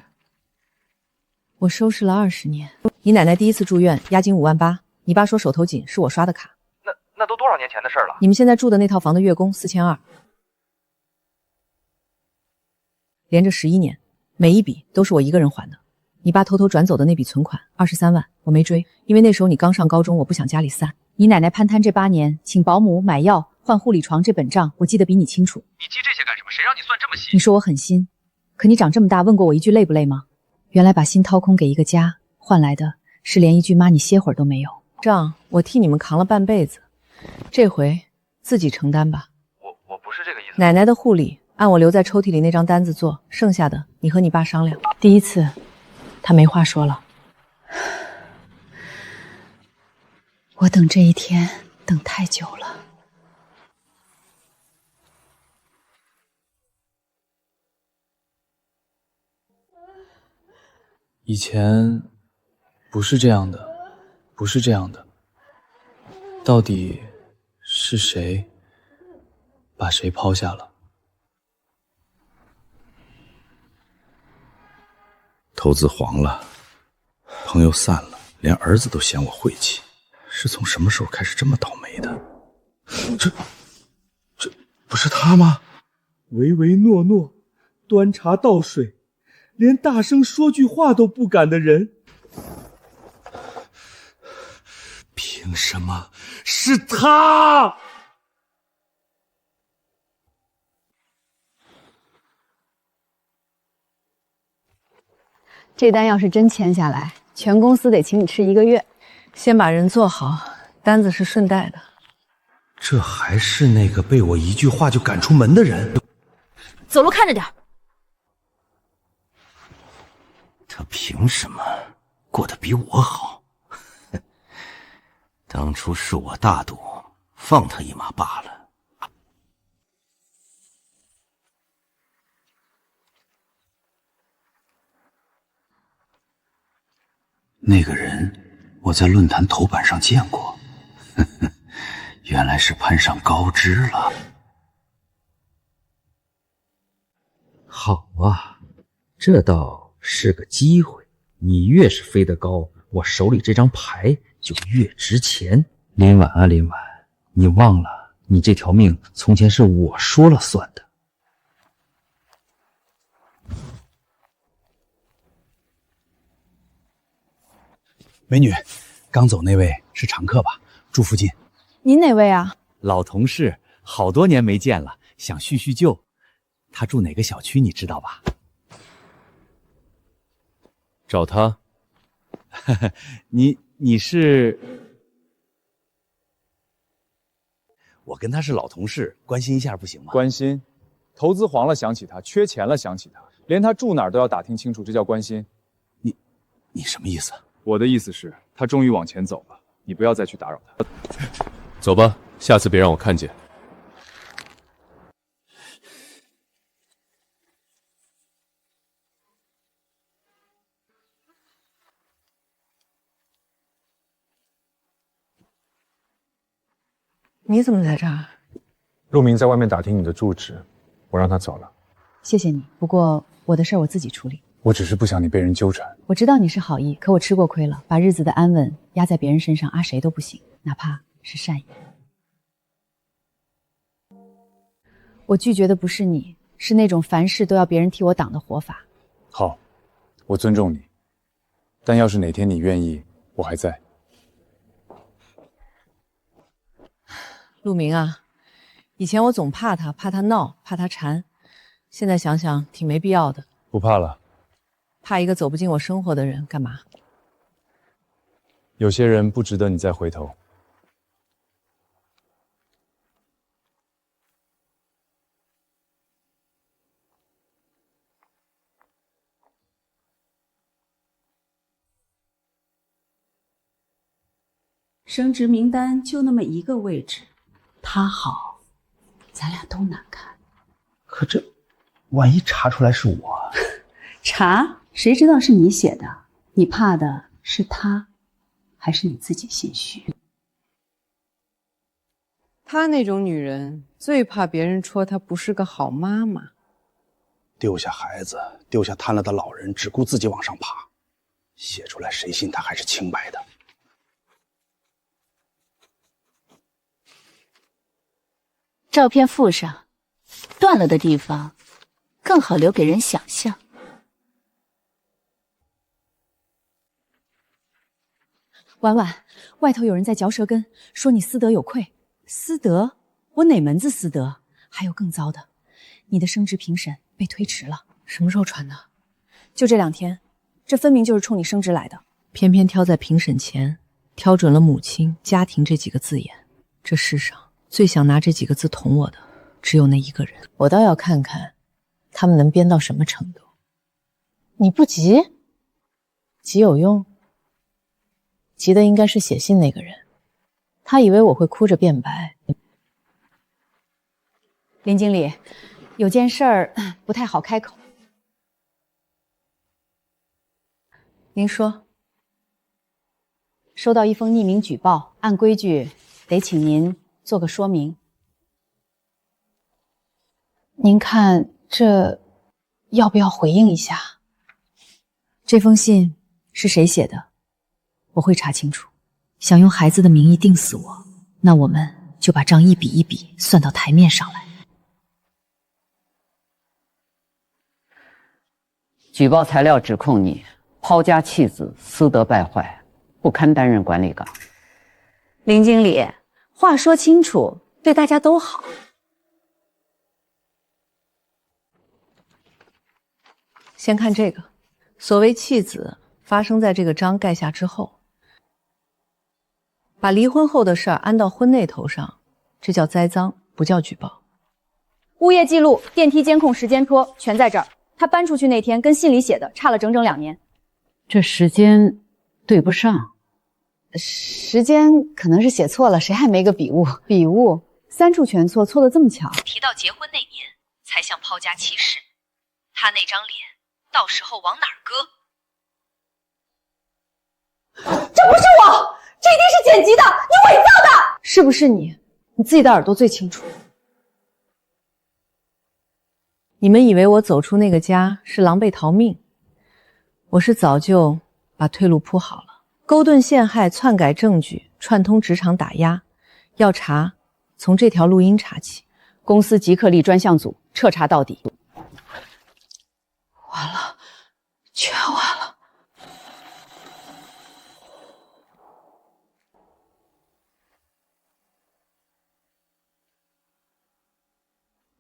我收拾了20年。你奶奶第一次住院，押金5万8，你爸说手头紧，是我刷的卡。那都多少年前的事了？你们现在住的那套房的月供4200，连着11年，每一笔都是我一个人还的。你爸偷偷转走的那笔存款23万，我没追，因为那时候你刚上高中，我不想家里散。你奶奶攀摊这8年，请保姆、买药、换护理床这本账，我记得比你清楚。你记这些干什么？谁让你算这么细？你说我狠心，可你长这么大问过我一句累不累吗？原来把心掏空给一个家，换来的是连一句妈你歇会儿都没有。账我替你们扛了半辈子，这回自己承担吧。我不是这个意思。奶奶的护理按我留在抽屉里那张单子做，剩下的你和你爸商量。第一次，他没话说了。我等这一天等太久了。以前不是这样的，不是这样的。到底是谁把谁抛下了？投资黄了，朋友散了，连儿子都嫌我晦气，是从什么时候开始这么倒霉的？这不是他吗？唯唯诺诺，端茶倒水，连大声说句话都不敢的人，凭什么是他？这单要是真签下来，全公司得请你吃1个月。先把人做好，单子是顺带的。这还是那个被我一句话就赶出门的人。走路看着点。他凭什么过得比我好？当初是我大度，放他一马罢了。那个人我在论坛头版上见过，原来是攀上高枝了。好啊，这倒是个机会。你越是飞得高，我手里这张牌就越值钱。林婉啊林婉，你忘了，你这条命从前是我说了算的。美女，刚走那位是常客吧？住附近。您哪位啊？老同事，好多年没见了，想叙叙旧。他住哪个小区你知道吧？找他。你是？我跟他是老同事，关心一下不行吗？关心？投资黄了想起他，缺钱了想起他，连他住哪儿都要打听清楚，这叫关心？你什么意思？我的意思是，他终于往前走了，你不要再去打扰他。走吧，下次别让我看见。你怎么在这儿？陆明在外面打听你的住址，我让他走了。谢谢你，不过我的事儿我自己处理。我只是不想你被人纠缠。我知道你是好意，可我吃过亏了，把日子的安稳压在别人身上，谁都不行，哪怕是善意。我拒绝的不是你，是那种凡事都要别人替我挡的活法。好，我尊重你，但要是哪天你愿意，我还在。陆明啊，以前我总怕他闹，怕他缠，现在想想挺没必要的。不怕了。怕一个走不进我生活的人干嘛？有些人不值得你再回头。升职名单就那么一个位置，他好，咱俩都难看。可这万一查出来是我，查谁知道是你写的？你怕的是他，还是你自己心虚？她那种女人最怕别人说她不是个好妈妈。丢下孩子，丢下瘫了的老人，只顾自己往上爬，写出来谁信她还是清白的？照片附上，断了的地方更好留给人想象。婉婉，外头有人在嚼舌根，说你私德有愧。私德？我哪门子私德？还有更糟的，你的升职评审被推迟了。什么时候传的？就这2天，这分明就是冲你升职来的。偏偏挑在评审前，挑准了母亲、家庭这几个字眼。这世上最想拿这几个字捅我的，只有那一个人。我倒要看看，他们能编到什么程度。你不急？急有用？急的应该是写信那个人，他以为我会哭着辩白。林经理，有件事儿不太好开口。您说。收到一封匿名举报，按规矩得请您做个说明。您看这要不要回应一下？这封信是谁写的？我会查清楚。想用孩子的名义定死我，那我们就把账一笔一笔算到台面上来。举报材料指控你抛家弃子，私德败坏，不堪担任管理岗。林经理，话说清楚，对大家都好。先看这个，所谓弃子发生在这个章盖下之后，把离婚后的事儿安到婚内头上，这叫栽赃，不叫举报。物业记录、电梯监控时间戳全在这儿。他搬出去那天跟信里写的差了整整2年。这时间对不上。时间可能是写错了，谁还没个笔误？笔误3处全错，错得这么巧。提到结婚那年才像抛家弃世，他那张脸到时候往哪儿搁？这不是我，这一定是剪辑的，你伪造的！是不是你？你自己的耳朵最清楚。你们以为我走出那个家是狼狈逃命？我是早就把退路铺好了，勾兑陷害、篡改证据、串通职场打压，要查从这条录音查起。公司即刻立专项组彻查到底。完了，全完了。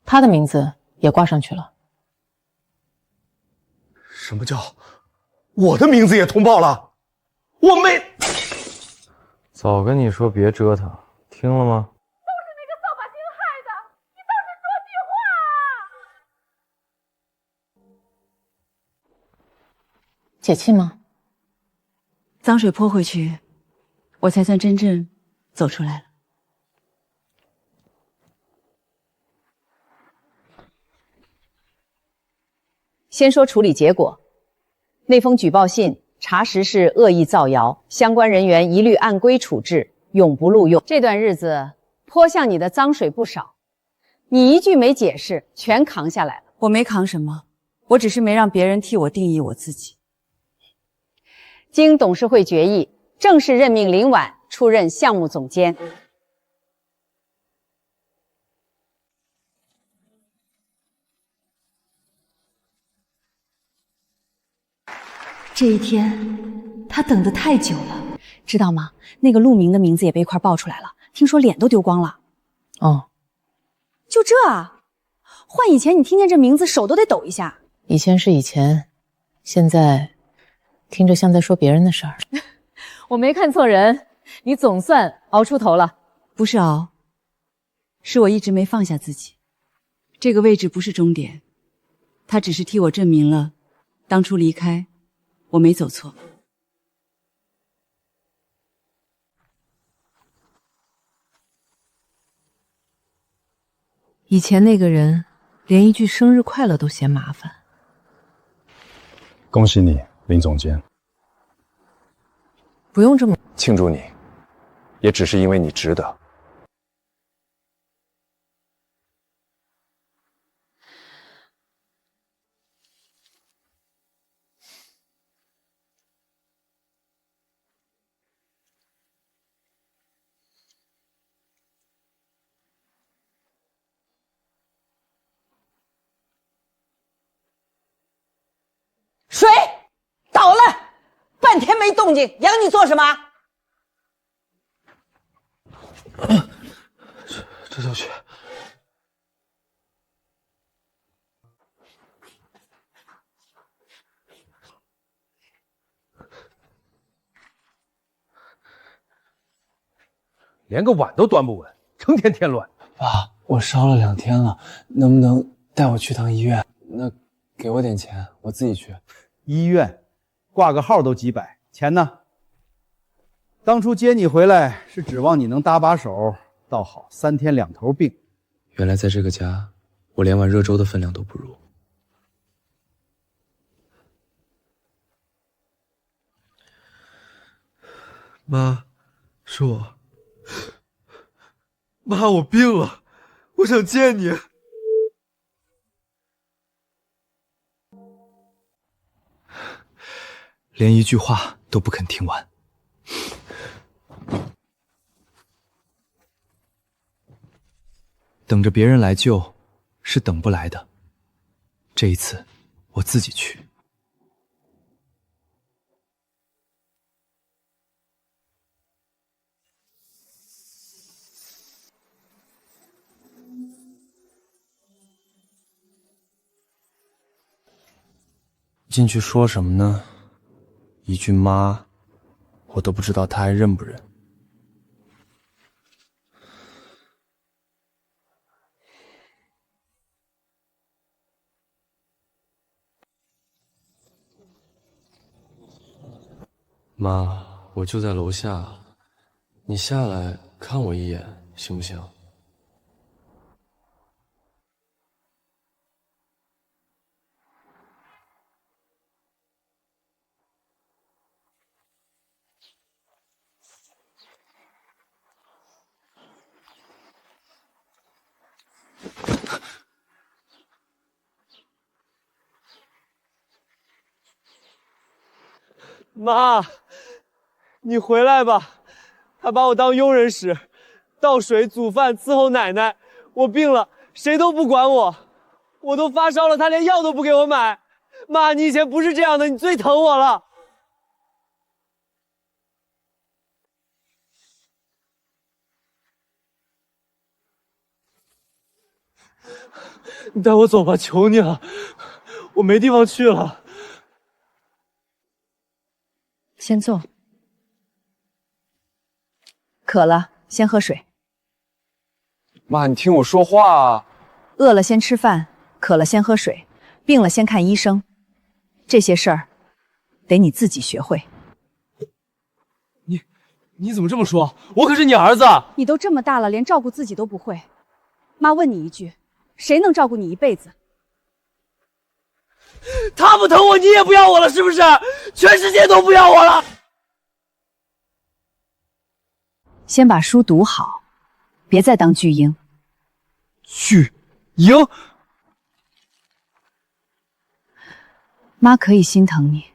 他的名字也挂上去了。什么叫我的名字也通报了？我没……早跟你说别折腾，听了吗？就是那个扫把星害的，你倒是说句话啊！解气吗？脏水泼回去，我才算真正走出来了。先说处理结果，那封举报信查实是恶意造谣，相关人员一律按规处置，永不录用。这段日子泼向你的脏水不少，你一句没解释，全扛下来了。我没扛什么，我只是没让别人替我定义我自己。经董事会决议，正式任命林婉出任项目总监。这一天，他等得太久了，知道吗？那个陆明的名字也被一块爆出来了，听说脸都丢光了。哦，就这啊？换以前，你听见这名字手都得抖一下。以前是以前，现在听着像在说别人的事儿。我没看错人，你总算熬出头了。不是熬，是我一直没放下自己。这个位置不是终点，他只是替我证明了，当初离开。我没走错。以前那个人连一句生日快乐都嫌麻烦。恭喜你，林总监。不用这么庆祝你，也只是因为你值得。水倒了，半天没动静，养你做什么？这就去。连个碗都端不稳，成天添乱。爸，我烧了2天了，能不能带我去趟医院？那给我点钱，我自己去。医院挂个号都几百，钱呢？当初接你回来是指望你能搭把手，倒好3天2头病。原来在这个家，我连碗热粥的分量都不如。妈，是我。妈，我病了，我想见你。连一句话都不肯听完。等着别人来救，是等不来的。这一次，我自己去。进去说什么呢？一句妈，我都不知道他还认不认。妈，我就在楼下，你下来看我一眼行不行？妈，你回来吧，他把我当佣人使，倒水、煮饭、伺候奶奶。我病了，谁都不管我，我都发烧了，他连药都不给我买。妈，你以前不是这样的，你最疼我了。你带我走吧，求你了，我没地方去了。先坐。渴了，先喝水。妈，你听我说话啊！饿了先吃饭，渴了先喝水，病了先看医生。这些事儿，得你自己学会。你怎么这么说？我可是你儿子。你都这么大了，连照顾自己都不会。妈问你一句，谁能照顾你一辈子？他不疼我，你也不要我了，是不是？全世界都不要我了。先把书读好，别再当巨婴。巨婴？妈可以心疼你，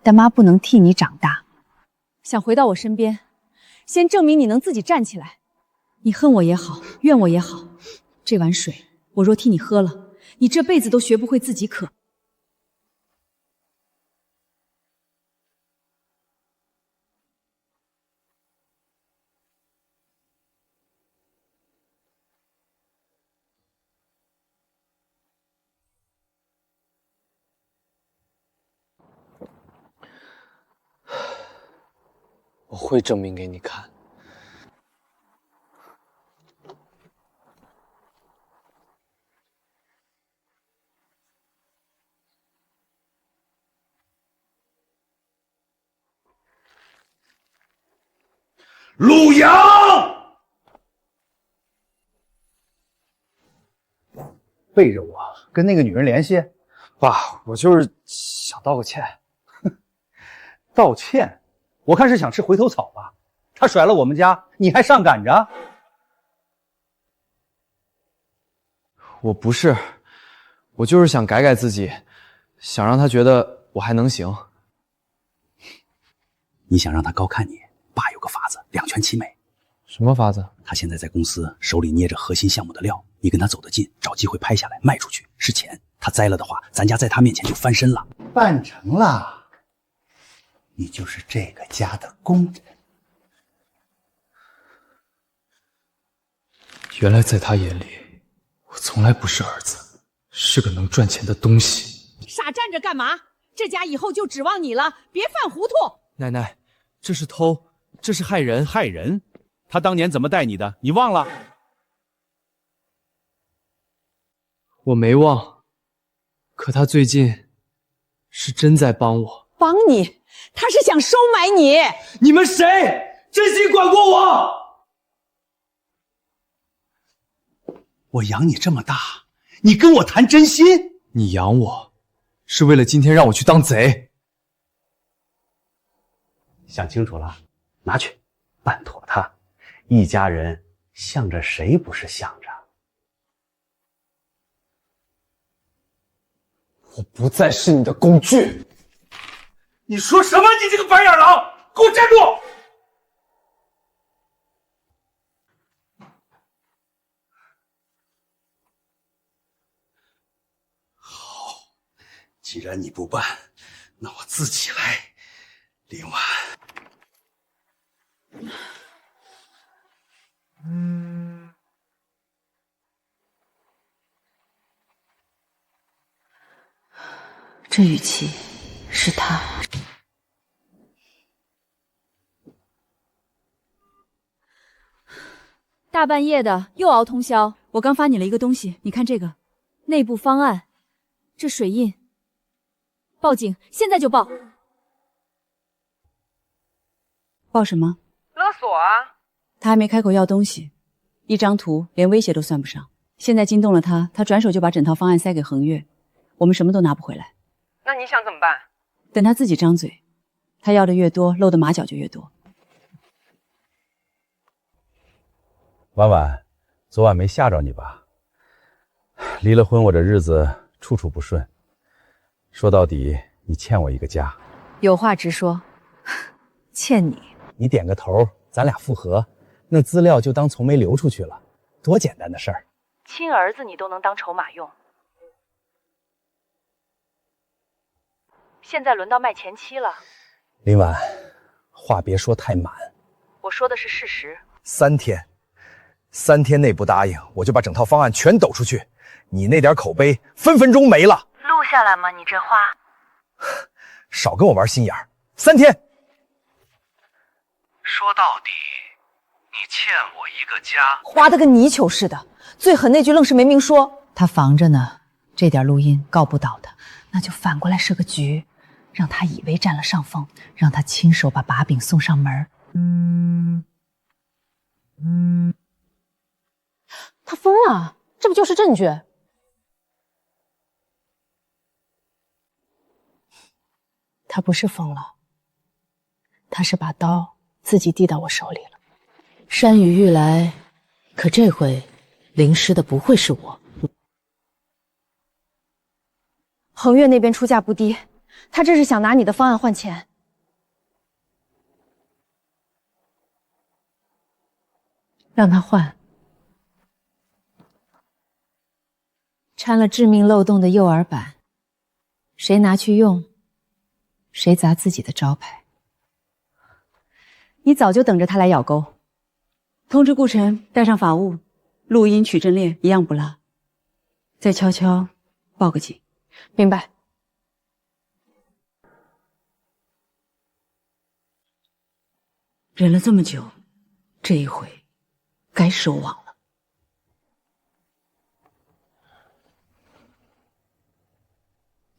但妈不能替你长大。想回到我身边，先证明你能自己站起来。你恨我也好，怨我也好，这碗水我若替你喝了，你这辈子都学不会自己渴。我会证明给你看。陆阳，背着我跟那个女人联系。爸，我就是想道个歉。道歉？我看是想吃回头草吧。他甩了我们家，你还上赶着？我不是，我就是想改改自己，想让他觉得我还能行。你想让他高看你，爸有个法子，两全其美。什么法子？他现在在公司手里捏着核心项目的料，你跟他走得近，找机会拍下来卖出去，是钱。他栽了的话，咱家在他面前就翻身了。办成了。你就是这个家的工人。原来在他眼里，我从来不是儿子，是个能赚钱的东西。傻站着干嘛？这家以后就指望你了，别犯糊涂。奶奶，这是偷，这是害人。害人？他当年怎么待你的？你忘了？我没忘，可他最近是真在帮我。帮你？他是想收买你。你们谁真心管过我？我养你这么大，你跟我谈真心？你养我，是为了今天让我去当贼。想清楚了，拿去办妥他。一家人向着谁不是向着？我不再是你的工具。你说什么？你这个白眼狼，给我站住！既然你不办，那我自己来。林婉，这语气是他。大半夜的又熬通宵，我刚发你了一个东西，你看这个，内部方案，这水印。报警，现在就报！报什么？勒索啊！他还没开口要东西，一张图连威胁都算不上。现在惊动了他，他转手就把整套方案塞给恒月，我们什么都拿不回来。那你想怎么办？等他自己张嘴，他要的越多，露的马脚就越多。婉婉，昨晚没吓着你吧？离了婚，我这日子处处不顺。说到底，你欠我一个家。有话直说，欠你。你点个头，咱俩复合，那资料就当从没流出去了，多简单的事儿。亲儿子你都能当筹码用，现在轮到卖前妻了。林婉，话别说太满。我说的是事实。3天内不答应，我就把整套方案全抖出去。你那点口碑，分分钟没了。录下来吗？你这话，少跟我玩心眼儿。3天。说到底，你欠我一个家。花的跟泥鳅似的，最狠那句愣是没明说。他防着呢，这点录音告不倒他，那就反过来设个局，让他以为占了上风，让他亲手把把柄送上门。他疯了，这不就是证据？他不是疯了，他是把刀自己递到我手里了。山雨欲来，可这回淋湿的不会是我。恒月那边出价不低，他这是想拿你的方案换钱。让他换。掺了致命漏洞的诱饵板，谁拿去用，谁砸自己的招牌。你早就等着他来咬钩。通知顾晨带上法务，录音取证链一样不落。再悄悄报个警。明白。忍了这么久，这一回该收网了。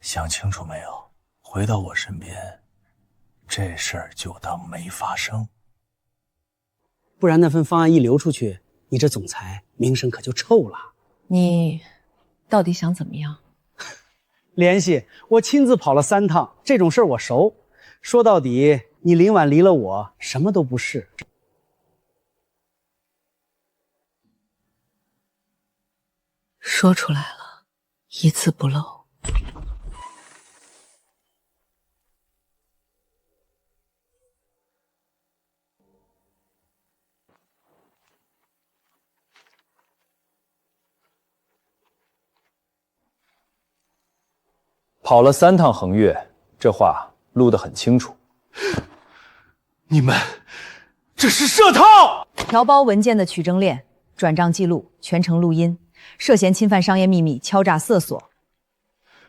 想清楚没有？回到我身边，这事儿就当没发生。不然那份方案一流出去，你这总裁名声可就臭了。你到底想怎么样？联系我亲自跑了3趟，这种事儿我熟。说到底，你林婉离了我，什么都不是。说出来了，一字不漏。跑了3趟恒月，这话录得很清楚。你们这是设套！调包文件的取证链转账记录全程录音，涉嫌侵犯商业秘密，敲诈色索。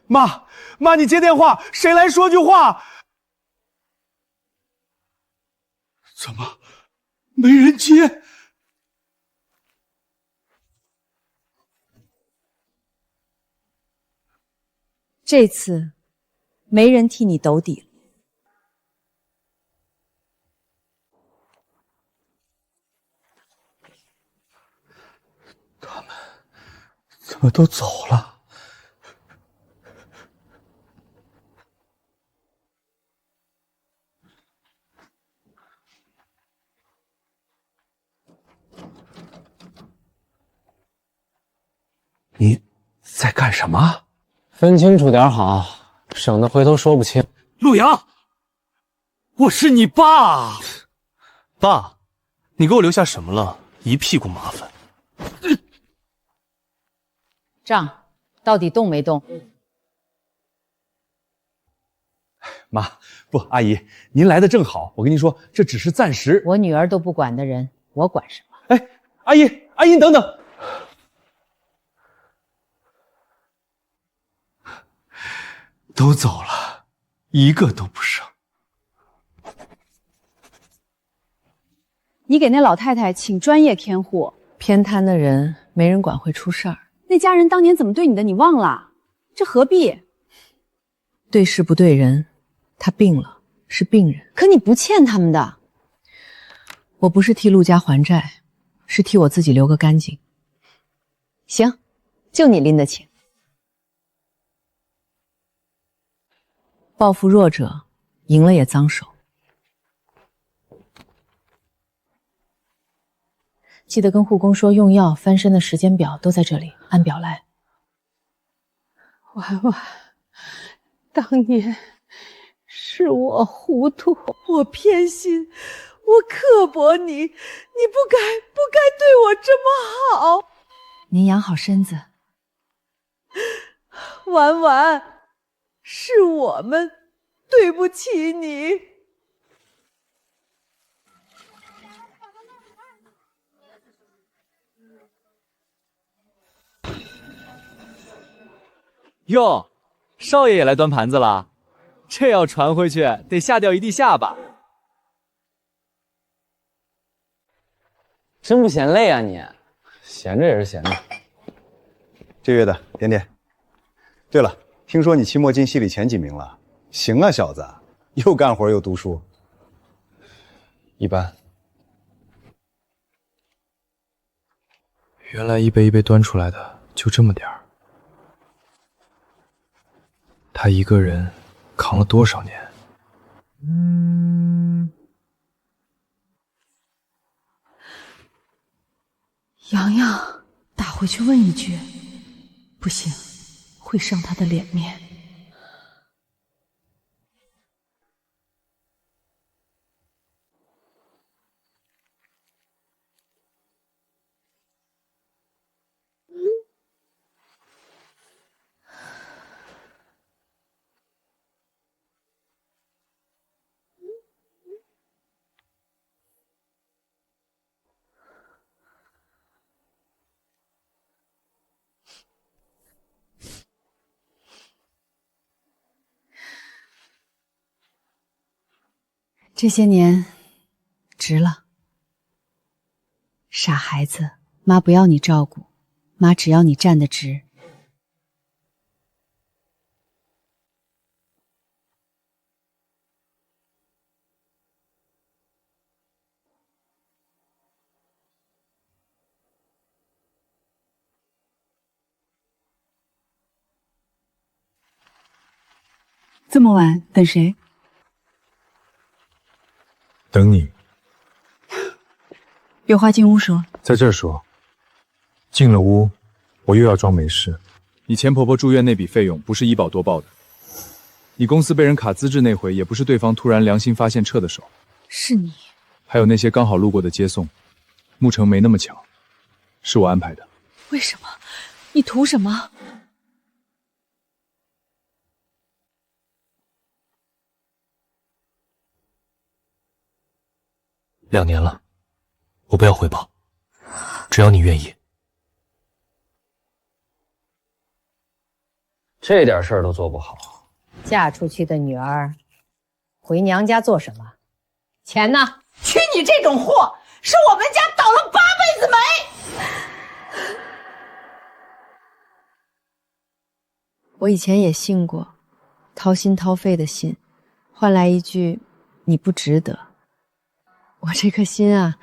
妈，你接电话，谁来说句话？怎么没人接？这次没人替你兜底了。他们怎么都走了？你在干什么？分清楚点好，省得回头说不清。陆阳，我是你爸。爸，你给我留下什么了？一屁股麻烦。账到底动没动？妈，不，阿姨，您来的正好。我跟您说，这只是暂时。我女儿都不管的人，我管什么？哎，阿姨，阿姨，等等。都走了，一个都不剩。你给那老太太请专业看护，偏瘫的人没人管会出事儿。那家人当年怎么对你的，你忘了？这何必？对事不对人，他病了，是病人。可你不欠他们的。我不是替陆家还债，是替我自己留个干净。行，就你拎得清。报复弱者，赢了也脏手。记得跟护工说，用药翻身的时间表都在这里，按表来。婉婉，当年是我糊涂，我偏心，我刻薄你，你不该对我这么好。您养好身子。婉婉。是我们对不起你。哟，少爷也来端盘子了，这要传回去得吓掉一地下巴。真不嫌累啊你？闲着也是闲着。这月的点点。对了。听说你期末进系里前几名了，行啊，小子，又干活又读书。一般。原来一杯一杯端出来的就这么点儿。他一个人扛了多少年？洋洋，打回去问一句，不行。会伤他的脸面。这些年，值了。傻孩子，妈不要你照顾，妈只要你站得直。这么晚等谁？等你。有话进屋说。在这儿说。进了屋，我又要装没事。你前婆婆住院那笔费用不是医保多报的，你公司被人卡资质那回也不是对方突然良心发现撤的手，是你。还有那些刚好路过的接送，沐橙没那么巧，是我安排的。为什么？你图什么？2年了，我不要回报。只要你愿意。这点事儿都做不好，嫁出去的女儿，回娘家做什么？钱呢？娶你这种货，是我们家倒了8辈子霉。我以前也信过，掏心掏肺的信，换来一句“你不值得”。我这颗心啊，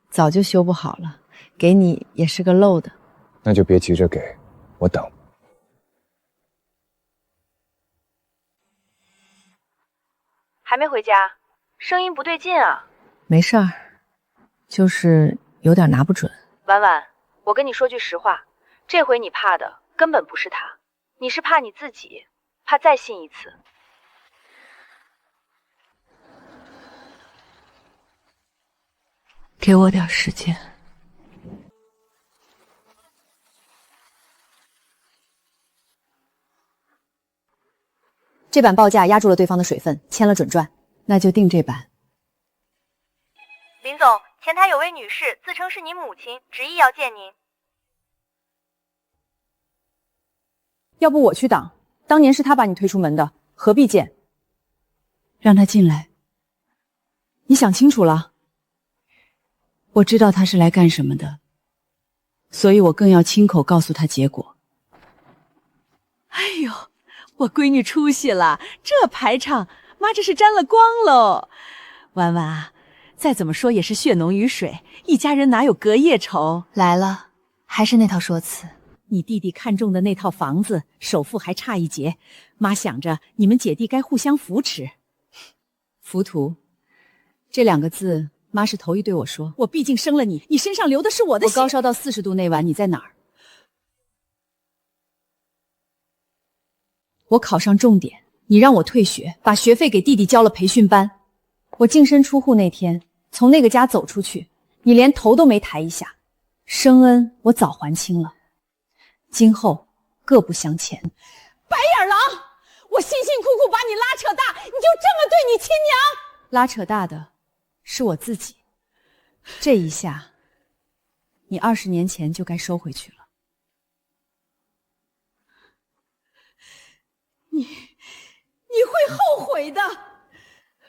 早就修不好了，给你也是个漏的。那就别急着给，我等。还没回家，声音不对劲啊。没事儿，就是有点拿不准。婉婉，我跟你说句实话，这回你怕的根本不是他，你是怕你自己，怕再信一次。给我点时间。这版报价压住了对方的水分，签了准赚，那就定这版。林总，前台有位女士自称是您母亲，执意要见您。要不我去挡，当年是他把你推出门的，何必见？让他进来。你想清楚了？我知道他是来干什么的，所以我更要亲口告诉他结果。哎呦，我闺女出息了，这排场，妈这是沾了光喽。婉婉啊，再怎么说也是血浓于水，一家人哪有隔夜仇？来了，还是那套说辞。你弟弟看中的那套房子，首付还差一截，妈想着你们姐弟该互相扶持。浮屠，这2个字，妈是头一对我说。我毕竟生了你，你身上流的是我的血。我高烧到40度那晚你在哪儿？我考上重点，你让我退学，把学费给弟弟交了培训班。我净身出户那天，从那个家走出去，你连头都没抬一下。生恩我早还清了，今后各不相欠。白眼狼，我辛辛苦苦把你拉扯大，你就这么对你亲娘？拉扯大的是我自己，这一下，你20年前就该收回去了。你会后悔的。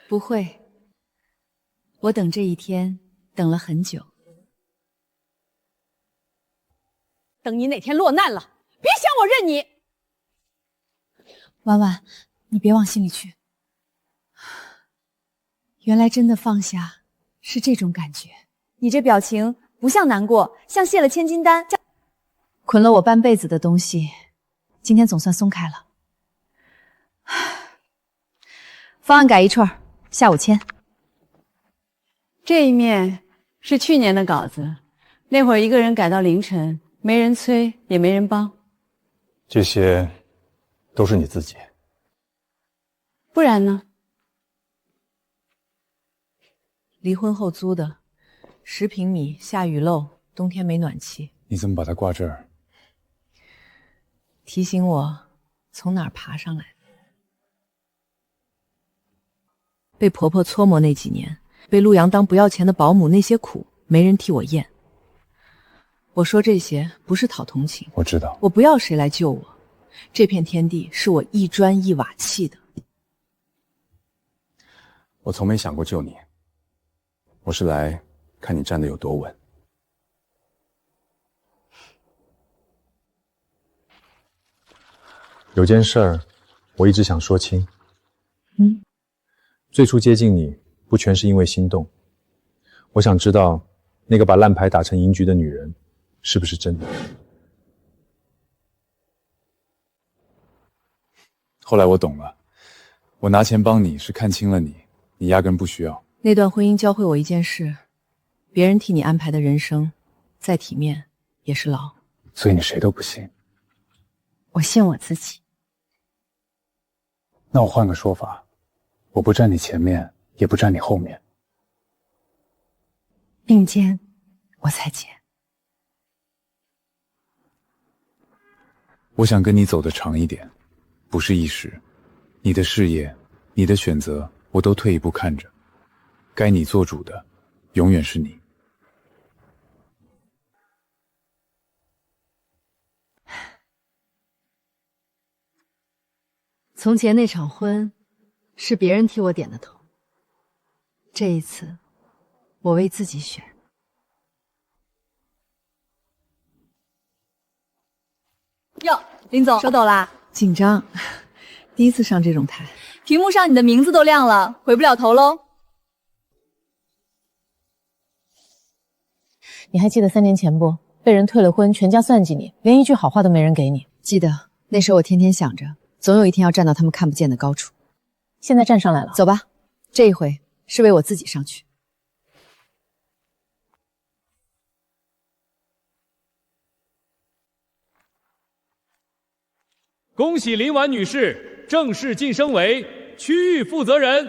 不会，我等这一天等了很久。等你哪天落难了，别想我认你。婉婉，你别往心里去。原来真的放下是这种感觉。你这表情不像难过，像卸了千金单。捆了我半辈子的东西，今天总算松开了。方案改一串，下午签。这一面是去年的稿子，那会儿一个人改到凌晨，没人催，也没人帮。这些都是你自己。不然呢？离婚后租的，10平米，下雨漏，冬天没暖气。你怎么把它挂这儿？提醒我从哪儿爬上来。被婆婆搓磨那几年，被陆阳当不要钱的保姆，那些苦没人替我咽。我说这些不是讨同情，我知道，我不要谁来救我，这片天地是我一砖一瓦砌的。我从没想过救你，我是来看你站得有多稳。有件事儿，我一直想说清。最初接近你，不全是因为心动。我想知道，那个把烂牌打成赢局的女人，是不是真的？后来我懂了，我拿钱帮你是看清了你，你压根不需要。那段婚姻教会我一件事，别人替你安排的人生，再体面也是牢。所以你谁都不信？我信我自己。那我换个说法。我不站你前面，也不站你后面。并肩，我才肩。我想跟你走得长一点，不是一时。你的事业，你的选择，我都退一步看着。该你做主的，永远是你。从前那场婚，是别人替我点的头。这一次，我为自己选。哟，林总收到啦。紧张，第一次上这种台，屏幕上你的名字都亮了，回不了头喽。你还记得3年前不？被人退了婚，全家算计你，连一句好话都没人给你。记得，那时候我天天想着，总有一天要站到他们看不见的高处。现在站上来了，走吧，这一回是为我自己上去。恭喜林婉女士正式晋升为区域负责人。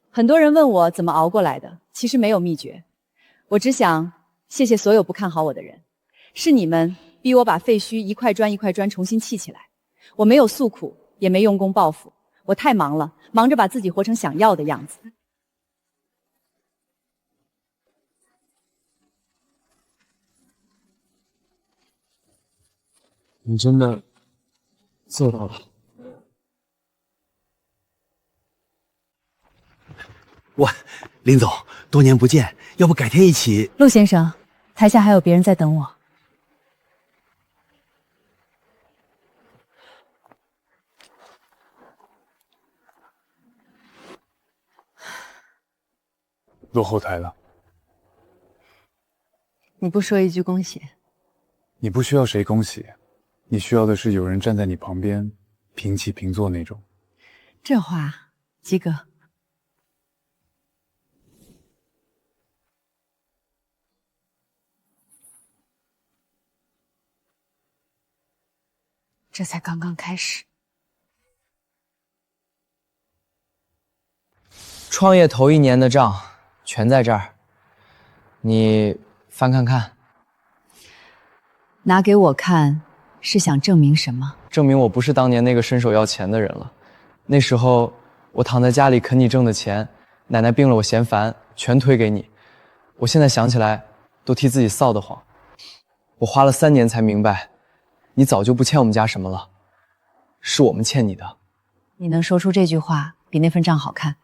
很多人问我怎么熬过来的，其实没有秘诀，我只想谢谢所有不看好我的人，是你们逼我把废墟一块砖一块砖重新砌起来。我没有诉苦，也没用功报复，我太忙了，忙着把自己活成想要的样子。你真的做到了。林总，多年不见，要不改天一起？陆先生，台下还有别人在等我。落后台了。你不说一句恭喜？你不需要谁恭喜，你需要的是有人站在你旁边，平起平坐那种。这话及格。这才刚刚开始。创业头1年的账全在这儿，你翻看看。拿给我看，是想证明什么？证明我不是当年那个伸手要钱的人了。那时候我躺在家里啃你挣的钱，奶奶病了我嫌烦，全推给你。我现在想起来都替自己臊得慌。我花了3年才明白，你早就不欠我们家什么了，是我们欠你的。你能说出这句话，比那份账好看。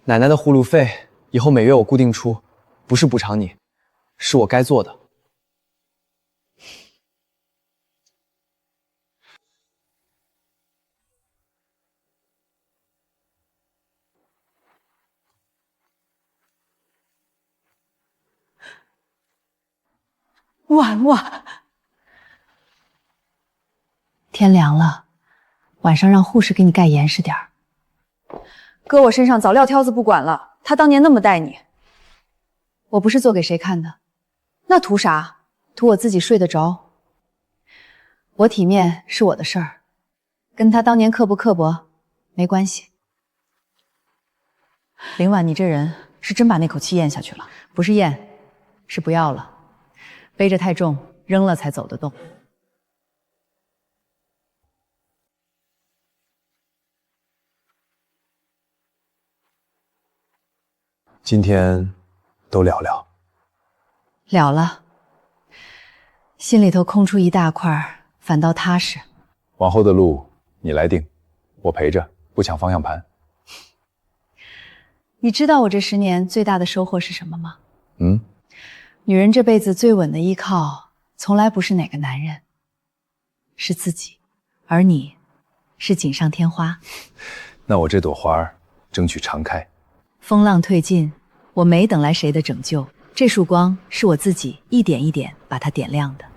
奶奶的护路费以后每月我固定出，不是补偿你，是我该做的。婉婉，天凉了，晚上让护士给你盖严实点儿。搁我身上早撂挑子不管了，他当年那么待你，我不是做给谁看的，那图啥？图我自己睡得着。我体面是我的事儿，跟他当年刻不刻薄没关系。林婉，你这人是真把那口气咽下去了？不是咽，是不要了。背着太重，扔了才走得动。今天都聊聊。了了，心里头空出一大块，反倒踏实。往后的路你来定，我陪着，不抢方向盘。你知道我这10年最大的收获是什么吗？嗯，女人这辈子最稳的依靠，从来不是哪个男人，是自己。而你，是锦上添花。那我这朵花儿，争取常开。风浪退尽，我没等来谁的拯救，这束光是我自己一点一点把它点亮的。